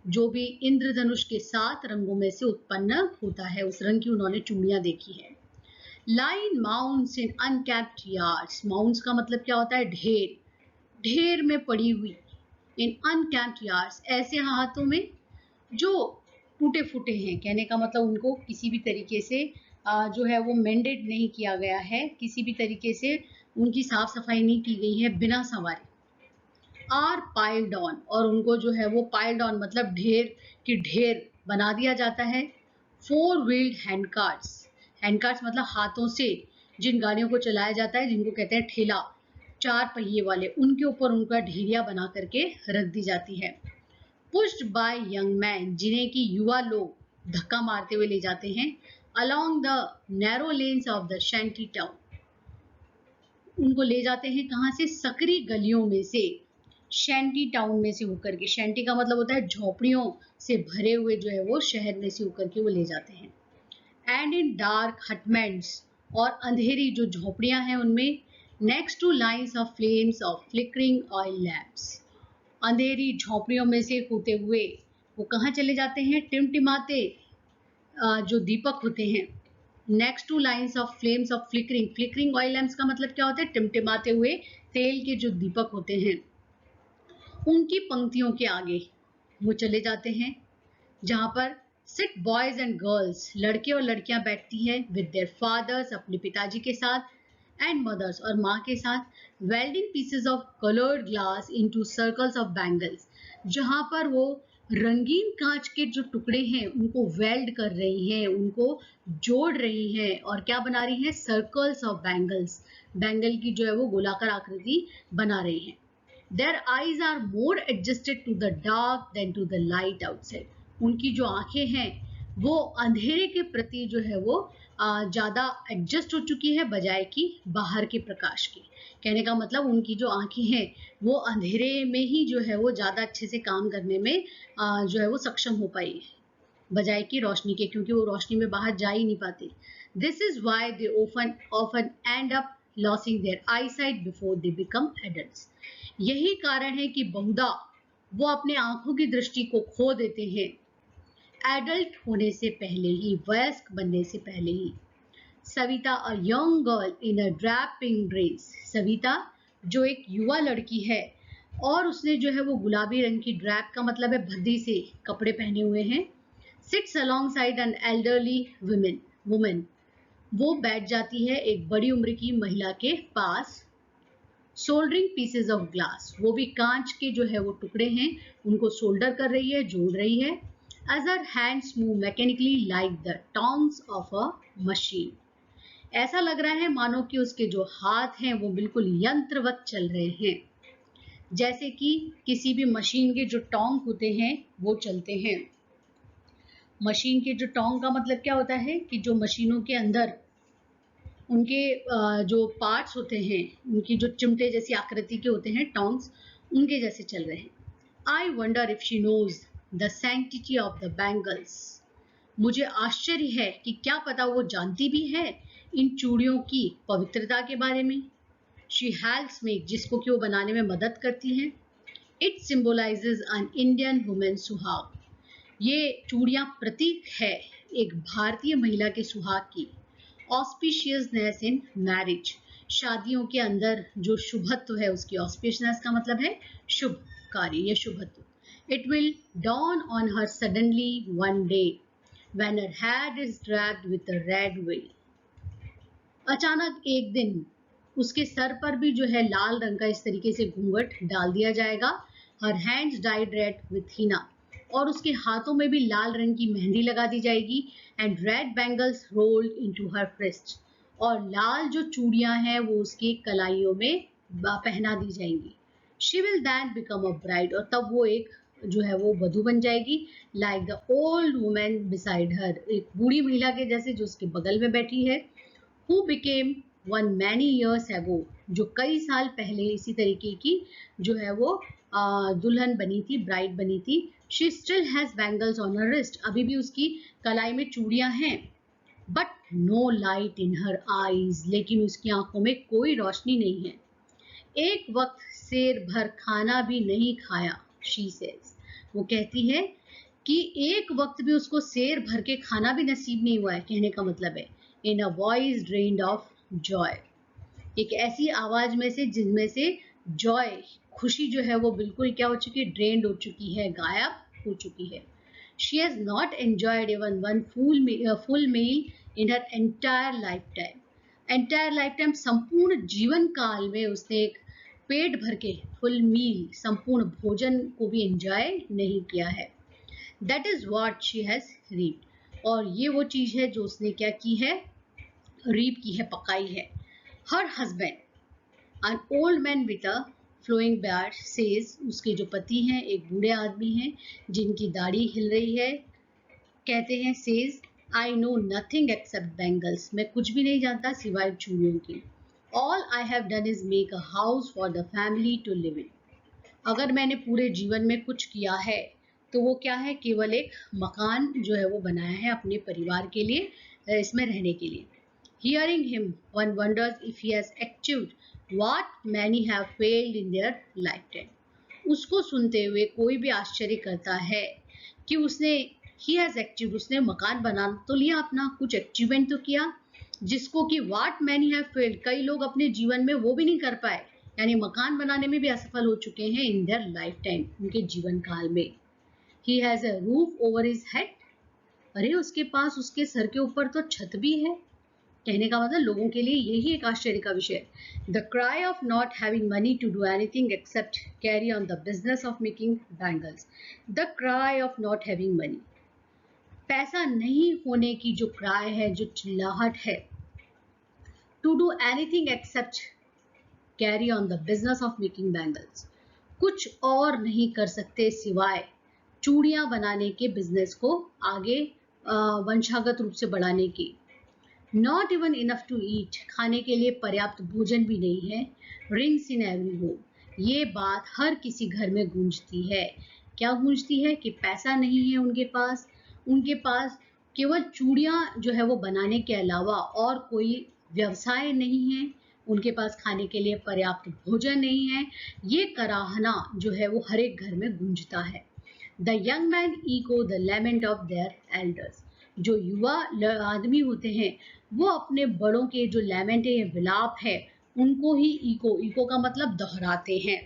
जो भी इंद्रधनुष के 7 रंगों में से उत्पन्न होता है, उस रंग की उन्होंने चूड़ियां देखी है। लाइन माउंट्स इन अनकैप्ड यार्ड्स, माउंट्स का मतलब क्या होता है? ढेर, ढेर में पड़ी हुई। इन अनकैप्ड यार्ड्स, ऐसे हाथों में जो टूटे फूटे हैं, कहने का मतलब उनको किसी भी तरीके से जो है वो मेंडेड नहीं किया गया है, किसी भी तरीके से उनकी साफ सफाई नहीं की गई है, बिना संवारे। आर पाइल्ड ऑन, और उनको जो है वो पाइल्ड ऑन मतलब ढेर की ढेर बना दिया जाता है। 4 wheeled hand carts, hand carts मतलब हाथों से जिन गाड़ियों को चलाया जाता है, जिनको कहते हैं ठेला, 4 पहिए वाले, उनके ऊपर उनका ढेरिया बना करके रख दी जाती है। पुश्ड बाय यंग मैन, जिन्हें कि युवा लोग धक्का मारते हुए ले जाते हैं। Along the narrow lens of the shanty town, उनको ले जाते हैं कहाँ से? सकरी गलियों में से, शैंटी टाउन में से होकर के। शैंटी का मतलब होता है झोपड़ियों से भरे हुए जो है वो शहर में से होकर के वो ले जाते हैं। एंड इन डार्क हटमेंट्स, और अंधेरी जो झोपड़ियां हैं उनमें, next to lines of flames of flickering oil lamps, अंधेरी झोपड़ियों में से होते हुए वो कहाँ चले जाते हैं? टिमटिमाते जो दीपक होते हैं, next to lines of flames of flickering, flickering oil lamps का मतलब क्या होता है? टिमटिमाते हुए तेल के जो दीपक होते हैं, उनकी पंक्तियों के आगे वो चले जाते हैं, जहां पर सिट बॉयज एंड गर्ल्स, लड़के और लड़कियां बैठती हैं, विद देयर फादर्स, अपने पिताजी के साथ, एंड मदर्स, और माँ के साथ, welding pieces of coloured glass into circles of bangles, जहां पर वो रंगीन कांच के जो टुकड़े हैं उनको वेल्ड कर रही हैं, उनको जोड़ रही हैं, और क्या बना रही हैं? सर्कल्स ऑफ बैंगल्स, बैंगल की जो है वो गोलाकार आकृति बना रही हैं। Their eyes are more adjusted to the dark than to the light outside. उनकी जो आंखें हैं वो अंधेरे के प्रति जो है वो ज़्यादा एडजस्ट हो चुकी है बजाय कि बाहर के प्रकाश की। कहने का मतलब उनकी जो आंखें हैं वो अंधेरे में ही जो है वो ज़्यादा अच्छे से काम करने में जो है वो सक्षम हो पाई है बजाय कि रोशनी के, क्योंकि वो रोशनी में बाहर जा ही नहीं पाती। This is why they often end up losing their eyesight before they become adults. यही कारण है कि बहुधा वो अपने आंखों की दृष्टि को खो देते हैं एडल्ट होने से पहले ही, वयस्क बनने से पहले ही। Savita, a young girl in a drab pink dress, Savita जो एक युवा लड़की है और उसने जो है वो गुलाबी रंग की, ड्रैप का मतलब है भद्दी से कपड़े पहने हुए हैं। Sits alongside an elderly women, वो बैठ जाती है एक बड़ी उम्र की महिला के पास। सोल्डरिंग पीसेज ऑफ ग्लास, वो भी कांच के जो है वो टुकड़े हैं उनको सोल्डर कर रही है, जोड़ रही है। As her hands move mechanically like the tongs of a machine, ऐसा लग रहा है मानो कि उसके जो हाथ हैं वो बिल्कुल यंत्रवत चल रहे हैं, जैसे कि किसी भी मशीन के जो टोंग होते हैं वो चलते हैं। मशीन के जो टोंग का मतलब क्या होता है कि जो मशीनों के अंदर उनके जो पार्ट्स होते हैं, उनकी जो चिमटे जैसी आकृति के होते हैं टोंग्स, उनके जैसे चल रहे हैं। I wonder if she knows the sanctity of the bangles, मुझे आश्चर्य है कि क्या पता वो जानती भी है इन चूड़ियों की पवित्रता के बारे में। शी हेल्प्स मेक, जिसको कि वो बनाने में मदद करती हैं. It symbolises an Indian women सुहाग. ये चूड़ियां प्रतीक है एक भारतीय महिला के सुहाग की. ऑस्पिशियसनेस इन मैरिज, शादियों के अंदर जो शुभत्व है उसकी. ऑस्पिशियसनेस का मतलब है शुभ कार्य या शुभत्व. It will dawn on her suddenly one day when her head is dragged with a red veil. अचानक एक दिन उसके सर पर भी जो है लाल रंग का इस तरीके से घूंघट डाल दिया जाएगा. Her hands died red with Hina, और उसके हाथों में भी लाल रंग की मेहंदी लगा दी जाएगी. And red bangles rolled into her wrist, और लाल जो चूड़ियां हैं वो उसकी कलाइयों में पहना दी जाएंगी. She will then become a bride, और तब वो एक जो है वो वधू बन जाएगी. Like the old women beside her, एक बूढ़ी महिला के जैसे जो उसके बगल में बैठी है. who became one many years ago, जो कई साल पहले इसी तरीके की जो है वो दुल्हन बनी थी, ब्राइड बनी थी. she still has bangles on her wrist, अभी भी उसकी कलाई में चूड़ियां हैं. but no light in her eyes, लेकिन उसकी आंखों में कोई रोशनी नहीं है. एक वक्त शेर भर खाना भी नहीं खाया, she says, वो कहती है कि एक वक्त भी उसको शेर भर के खाना भी नसीब नहीं हुआ है. कहने का मतलब है in a voice drained of joy, एक ऐसी आवाज में से जिनमें से जॉय, खुशी जो है वो बिल्कुल क्या हो चुकी है, ड्रेन्ड हो चुकी है, गायब हो चुकी है. she has not enjoyed even one full meal in her entire lifetime. entire lifetime, संपूर्ण जीवन काल में उसने एक पेट भर के फुल मील, संपूर्ण भोजन को भी एंजॉय नहीं किया है. that is what she has reaped, और ये वो चीज है जो उसने क्या की है, रीप की है, पकाई है. Her husband, an old man with a flowing beard says, उसके जो पति हैं एक बूढ़े आदमी हैं जिनकी दाढ़ी हिल रही है, कहते हैं says, I know nothing except bangles, मैं कुछ भी नहीं जानता सिवाय चूड़ियों की. all I have done is make a house for the family to live in. अगर मैंने पूरे जीवन में कुछ किया है तो वो क्या है, केवल एक मकान जो है वो बनाया है अपने परिवार के लिए, इसमें रहने के लिए. Hearing him, one wonders if he has achieved what many have failed in their lifetime. उसको सुनते हुए कोई भी आश्चर्य करता है कि उसने he has achieved, उसने मकान बना तो लिया अपना, कुछ अचीवमेंट तो किया, जिसको कि what many have failed, कई लोग अपने जीवन में वो भी नहीं कर पाए, यानी मकान बनाने में भी असफल हो चुके हैं in their lifetime, उनके जीवन काल में. He has a roof over his head, अरे उसके पास उसके सर के ऊपर तो छत भी है. कहने का मतलब लोगों के लिए यही एक आश्चर्य का विषय है. The cry of not having money to do anything except carry on the business of making bangles. The cry of not having money, पैसा नहीं होने की जो क्राई है, जो चिल्लाहट है. To do anything except carry on the business of making bangles, कुछ और नहीं कर सकते सिवाय चूड़ियां बनाने के बिजनेस को आगे वंशागत रूप से बढ़ाने की. Not even enough to eat, खाने के लिए पर्याप्त भोजन भी नहीं है. रिंग्स इन एवरी होम, ये बात हर किसी घर में गूंजती है. क्या गूंजती है कि पैसा नहीं है उनके पास केवल चूड़ियां जो है वो बनाने के अलावा और कोई व्यवसाय नहीं है, उनके पास खाने के लिए पर्याप्त भोजन नहीं है. ये कराहना जो है वो हर एक घर में गूंजता है. The young man echo the lament of their elders, जो युवा आदमी होते हैं वो अपने बड़ों के जो लैमेंट है, विलाप है, उनको ही इको का मतलब दोहराते हैं.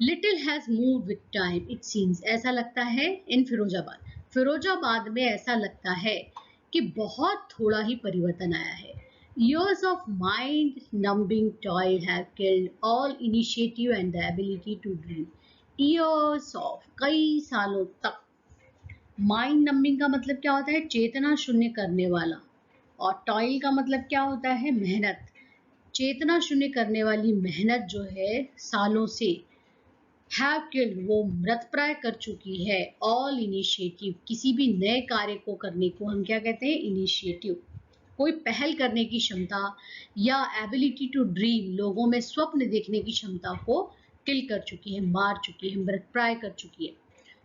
Little has move with time it seems, ऐसा लगता है इन फिरोजाबाद में ऐसा लगता है कि बहुत थोड़ा ही परिवर्तन आया है. years of mind numbing toil have killed all initiative and the ability to dream. years of, कई सालों तक. माइंड नंबिंग का मतलब क्या होता है, चेतना शून्य करने वाला, और टॉयल का मतलब क्या होता है, मेहनत. चेतना शून्य करने वाली मेहनत जो है सालों से, हैव किल्ड, वो मृतप्राय कर चुकी है, ऑल इनिशिएटिव, किसी भी नए कार्य को करने को हम क्या कहते हैं, इनिशिएटिव. कोई पहल करने की क्षमता या एबिलिटी टू ड्रीम, लोगों में स्वप्न देखने की क्षमता को किल कर चुकी है, मार चुकी है, मृतप्राय कर चुकी है.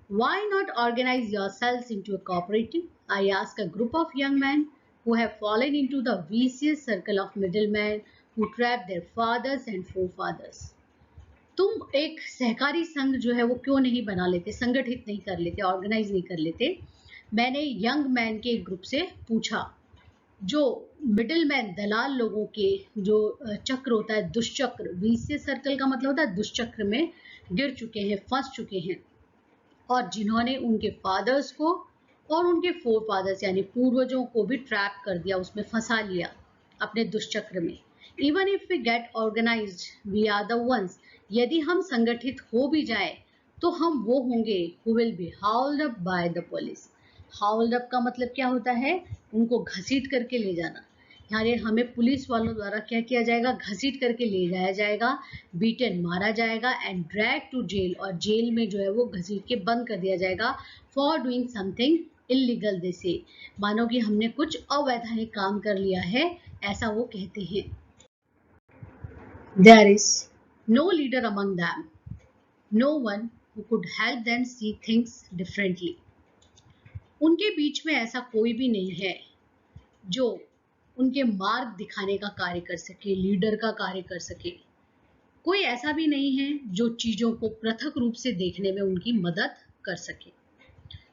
Why not organize yourselves into a cooperative? I ask a group of young men who have fallen into the vicious circle of middlemen who trapped their fathers and forefathers. तुम एक सहकारी संघ जो है वो क्यों नहीं बना लेते, संगठित नहीं कर लेते, ऑर्गेनाइज नहीं कर लेते? मैंने यंग मैन के एक ग्रुप से पूछा, जो मिडिल मैन दलाल लोगों के जो चक्र होता है, दुष्चक्र, विशियस सर्कल का मतलब होता है दुष्चक्र में गिर चुके हैं, फंस चुके हैं, और जिन्होंने उनके फादर्स को और उनके फोर फादर्स यानी पूर्वजों को भी ट्रैप कर दिया, उसमें फंसा लिया अपने दुष्चक्र में. Even if we get organised we are the ones, यदि हम संगठित हो भी जाए तो हम वो होंगे who will be hauled up by the police. Hauled up का मतलब क्या होता है? उनको घसीट करके ले जाना. यानी हमें पुलिस वालों द्वारा क्या किया जाएगा? घसीट करके ले जाया जाएगा, बीटन मारा जाएगा, एंड ड्रैग टू जेल, और जेल में जो है वो घसीट के बंद कर दिया जाएगा. फॉर डूइंग समथिंग इलीगल, जैसे मानो कि हमने कुछ अवैधानिक काम कर लिया है, ऐसा वो कहते हैं. There is no leader among them, no one who could help them see things differently. उनके बीच में ऐसा कोई भी नहीं है जो उनके मार्ग दिखाने का कार्य कर सके, लीडर का कार्य कर सके. कोई ऐसा भी नहीं है जो चीजों को पृथक रूप से देखने में उनकी मदद कर सके.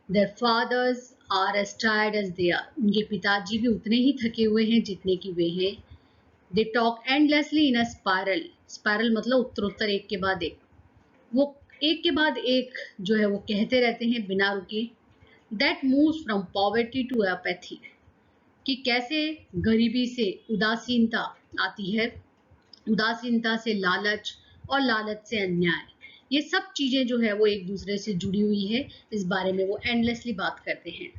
Their fathers are as tired as they are. उनके पिताजी भी उतने ही थके हुए हैं जितने कि वे हैं. They talk endlessly in a spiral. Spiral मतलब उत्तरोत्तर एक के बाद एक. वो एक के बाद एक जो है वो कहते रहते हैं बिना रुके. That moves from poverty to apathy. कि कैसे गरीबी से उदासीनता आती है, उदासीनता से लालच, और लालच से अन्याय. ये सब चीजें जो है वो एक दूसरे से जुड़ी हुई है. इस बारे में वो एंडलेसली बात करते हैं.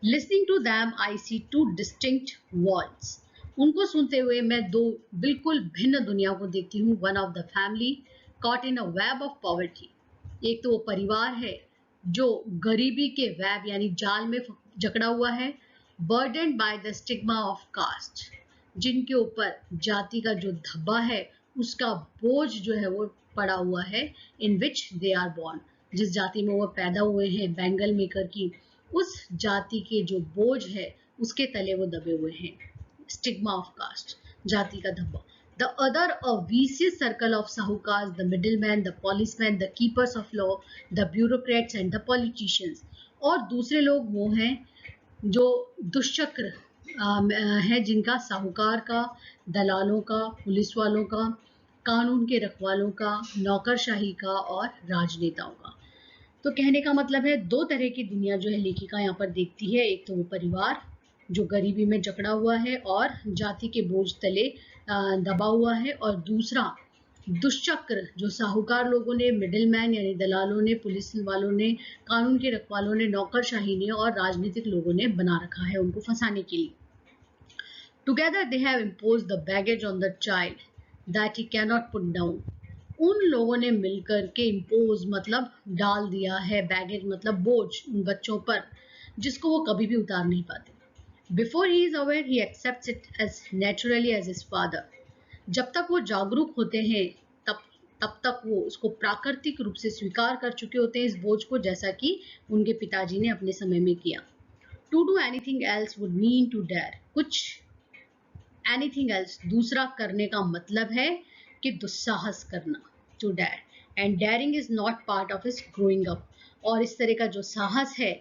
Listening to them, I see two distinct worlds. उनको सुनते हुए मैं दो बिल्कुल भिन्न दुनिया को देखती हूँ. One of the family caught in a web of poverty. एक तो वो परिवार है जो गरीबी के वेब यानी जाल में जकड़ा हुआ है. Burdened by the stigma of caste, जिनके ऊपर जाति का जो धब्बा है उसका बोझ जो है वो पड़ा हुआ है. In which they are born, जिस जाति में वो पैदा हुए हैं, बेंगल मेकर की, उस जाति के जो बोझ है उसके तले वो दबे हुए हैं. स्टिग्मा ऑफ कास्ट, जाति का धब्बा. The other a vicious circle of sahukars, the middlemen, the policemen, the keepers of law, the bureaucrats and the politicians. और दूसरे लोग वो हैं जो दुष्चक्र है, जिनका साहूकार का, दलालों का, पुलिस वालों का, कानून के रखवालों का, नौकरशाही का और राजनेताओं का. तो कहने का मतलब है दो तरह की दुनिया जो है लेखिका यहाँ पर देखती है. एक तो वो परिवार जो गरीबी में जकड़ा हुआ है और जाति के बोझ तले दबा हुआ है, और दूसरा दुष्चक्र जो साहूकार लोगों ने, मिडिलमैन यानी दलालों ने, पुलिस वालों ने, कानून के रखवालों ने, नौकरशाही ने और राजनीतिक लोगों ने बना रखा है उनको फंसाने के लिए. Together they have imposed the baggage on the child that he can not put down. उन लोगों ने मिलकर के इम्पोज मतलब डाल दिया है, बैगेज मतलब बोझ, उन बच्चों पर जिसको वो कभी भी उतार नहीं पाते. Before he is aware he accepts it as naturally as his father. जब तक वो जागरूक होते हैं तब तक वो उसको प्राकृतिक रूप से स्वीकार कर चुके होते हैं, इस बोझ को, जैसा कि उनके पिताजी ने अपने समय में किया. To do anything else would mean to dare. कुछ एनीथिंग एल्स दूसरा करने का मतलब है कि दुस्साहस करना, to dare. And daring is not part of his growing up. और इस तरह का जो साहस है,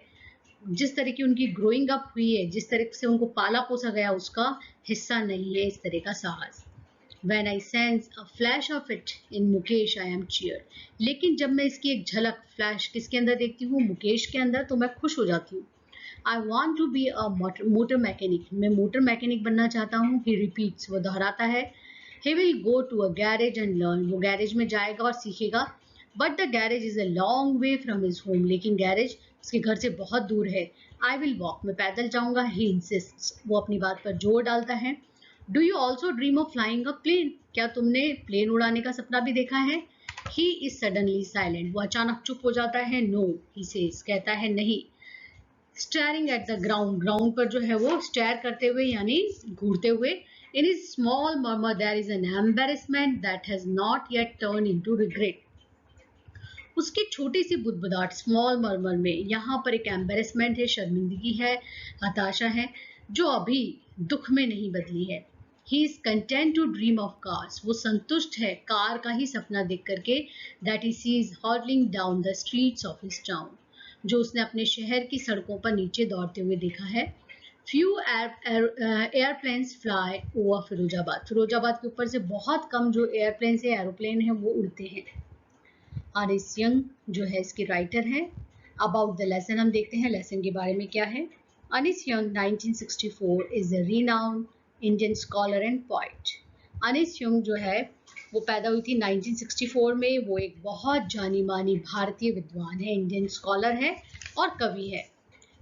जिस तरह की उनकी ग्रोइंग अप हुई है, जिस तरह से उनको पाला पोसा गया, उसका हिस्सा नहीं है इस तरह का साहस. When I sense a flash of it in Mukesh, I am cheered. लेकिन जब मैं इसकी एक झलक फ्लैश किसके अंदर देखती हूँ? मुकेश के अंदर, तो मैं खुश हो जाती हूँ. I want to be a motor mechanic. मैं मोटर मैकेनिक बनना चाहता हूँ. He repeats, वो दोहराता है. He will go to a garage and learn. वो गैरेज में जाएगा और सीखेगा. But the garage is a long way from his home. लेकिन गैरेज उसके घर से बहुत दूर है. I will walk. मैं पैदल जाऊँगा. He insists. वो अपनी बात पर जोर डालता है. Do you also dream of flying a plane? क्या तुमने प्लेन उड़ाने का सपना भी देखा है? He is suddenly silent. वो अचानक चुप हो जाता है. No, he says. कहता है नहीं. Staring at the ground. Ground पर जो है वो stare करते हुए यानी घूरते हुए. In his small murmur there is an embarrassment that has not yet turned into regret. उसकी छोटी सी बुदबुदाहट, स्मॉल मर्मर में यहाँ पर एक एम्बेरसमेंट है, शर्मिंदगी है, हताशा है, जो अभी दुख में नहीं बदली है. He is content to dream of cars, वो संतुष्ट है कार का ही सपना देख करके, that he sees hurling down the streets of his town, जो उसने अपने शहर की सड़कों पर नीचे दौड़ते हुए देखा है। Few airplanes fly over Firozabad, Firozabad के ऊपर से बहुत कम जो एयरप्लेन है, एरोप्लेन है, वो उड़ते हैं। आरिस यंग जो है इसके राइटर है। अबाउट द लेसन हम देखते हैं लेसन के बारे में क्या है। Anees Jung 1964 is a renowned Indian scholar and poet. Anees Jung जो है वो पैदा हुई थी 1964 में। वो एक बहुत जानी मानी भारतीय विद्वान है, इंडियन स्कॉलर है और कवि है।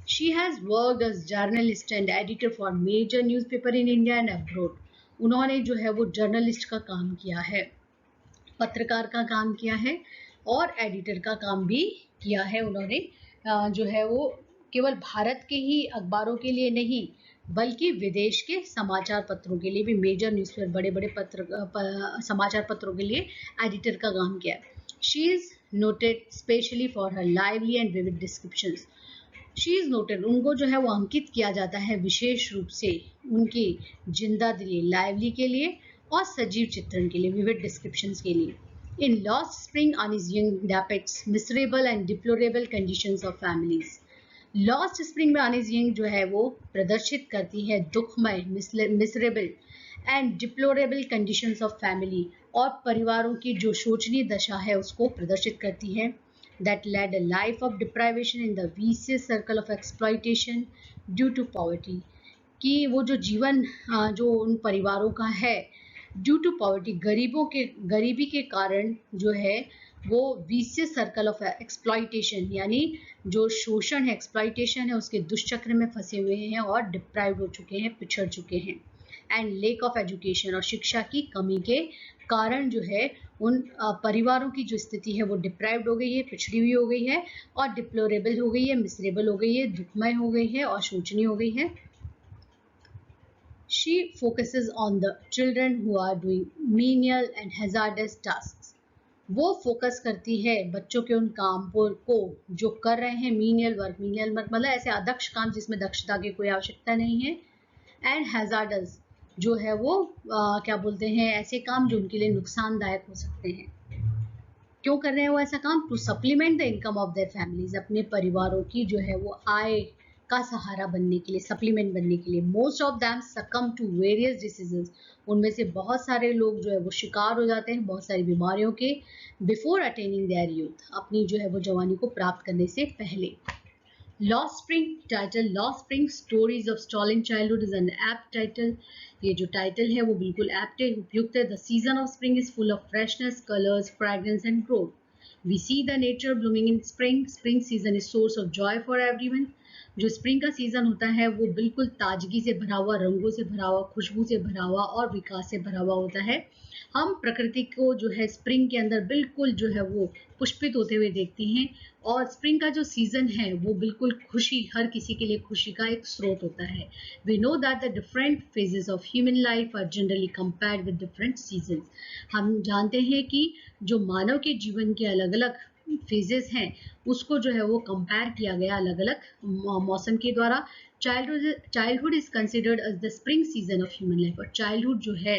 She has worked as journalist and editor for major newspaper in India and abroad. उन्होंने जो है वो जर्नलिस्ट का काम किया है, पत्रकार का काम किया है और एडिटर का काम भी किया है उन्होंने। जो है वो केवल भारत के ही अखबारों के लिए नहीं बल्कि विदेश के समाचार पत्रों के लिए भी, मेजर न्यूज़पेपर, बड़े बड़े समाचार पत्रों के लिए एडिटर का काम किया है। She is noted specially for her lively and vivid descriptions. She is noted, उनको जो है वो अंकित किया जाता है विशेष रूप से उनकी जिंदा दिली, लाइवली के लिए और सजीव चित्रण के लिए, विविड डिस्क्रिप्शंस के लिए। In Lost Spring, Anis Young depicts miserable and deplorable conditions of families. Lost spring में अनिस यंग जो है वो प्रदर्शित करती है दुखमय, miserable and deplorable conditions of family, और परिवारों की जो शोचनीय दशा है उसको प्रदर्शित करती है। That led a life of deprivation in the vicious circle of exploitation due to poverty, कि वो जो जीवन जो उन परिवारों का है ड्यू टू पॉवर्टी, गरीबी के कारण जो है वो विशियस सर्कल ऑफ एक्सप्लॉयटेशन, यानी जो शोषण है, एक्सप्लॉयटेशन है, उसके दुष्चक्र में फंसे हुए हैं और डिप्राइव्ड हो चुके हैं, पिछड़ चुके हैं। एंड लेक ऑफ एजुकेशन, और शिक्षा की कमी के कारण जो है उन परिवारों की जो स्थिति है वो डिप्राइव्ड हो गई है, पिछड़ी हुई हो गई है और डिप्लोरेबल हो गई है, मिसरेबल हो गई है, दुखमय हो गई है और शोचनीय हो गई है। She focuses on the children who are doing menial and hazardous tasks. वो फोकस करती है बच्चों के उन काम को जो कर रहे हैं मीनियल वर्क, मीनियल वर्क मतलब ऐसे अदक्ष काम जिसमें दक्षता की कोई आवश्यकता नहीं है, एंड हैजार्डस जो है वो क्या बोलते हैं, ऐसे काम जो उनके लिए नुकसानदायक हो सकते हैं। क्यों कर रहे हैं वो ऐसा काम? To supplement the income of their families, अपने परिवारों की जो है वो आय का सहारा बनने के लिए, सप्लीमेंट बनने के लिए। Most of them succumb to various diseases, उनमें से बहुत सारे लोग जो है वो शिकार हो जाते हैं बहुत सारी बीमारियों के, बिफोर अटेनिंग देयर यूथ, अपनी जो है वो जवानी को प्राप्त करने से पहले। Lost spring title, lost spring stories of stalling childhood is an apt title. ये जो टाइटल है वो बिल्कुल एप्ट है, उपयुक्त है। The season of spring is full of freshness, colours, fragrance and growth. We see the nature blooming in spring. Spring season is source of joy for everyone. जो spring का सीजन होता है वो बिल्कुल ताजगी से भरा हुआ, रंगों से भरा हुआ, खुशबू से भरा हुआ और विकास से भरा हुआ होता है। हम प्रकृति को जो है स्प्रिंग के अंदर बिल्कुल जो है वो पुष्पित होते हुए देखते हैं, और स्प्रिंग का जो सीजन है वो बिल्कुल खुशी, हर किसी के लिए खुशी का एक स्रोत होता है। We know that the different phases of human life are generally compared with different season. हम जानते हैं कि जो मानव के जीवन के अलग अलग फेजेस हैं उसको जो है वो कंपेयर किया गया अलग अलग मौसम के द्वारा। Childhood is considered as the spring season of human life, और चाइल्डहुड जो है,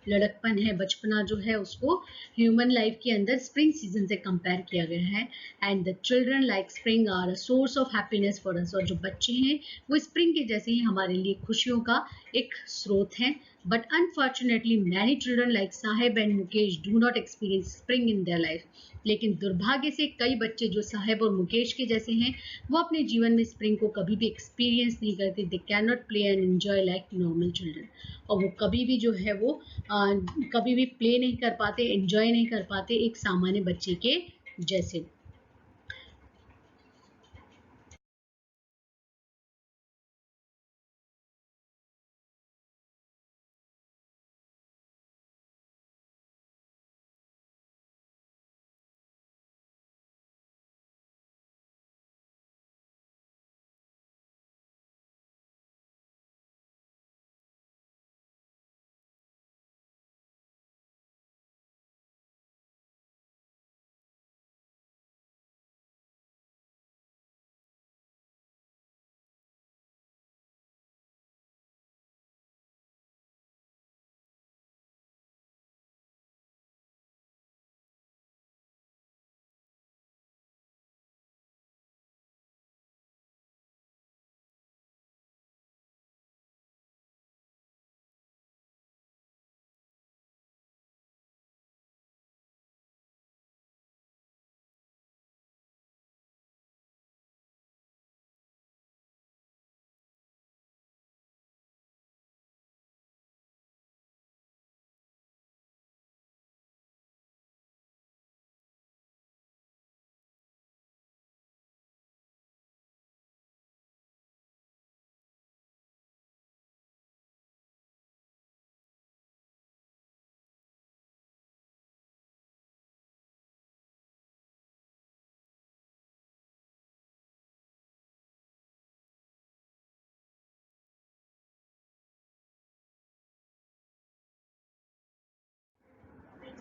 लड़कपन है, बचपना जो है, उसको ह्यूमन लाइफ के अंदर स्प्रिंग सीजन से कंपेयर किया गया है। And the children like spring are a source of happiness for us, और जो बच्चे हैं वो स्प्रिंग के जैसे ही हमारे लिए खुशियों का एक स्रोत हैं। But unfortunately many children like Saheb and Mukesh do not experience spring in their life. लेकिन दुर्भाग्य से कई बच्चे जो साहेब और मुकेश के जैसे हैं वो अपने जीवन में स्प्रिंग को कभी भी एक्सपीरियंस नहीं करते। They can not play and enjoy like normal children, और वो कभी भी जो है वो कभी भी प्ले नहीं कर पाते, एंजॉय नहीं कर पाते एक सामान्य बच्चे के जैसे।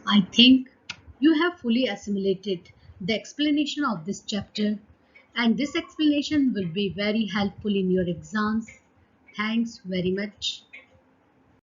I think you have fully assimilated the explanation of this chapter, and this explanation will be very helpful in your exams. Thanks very much.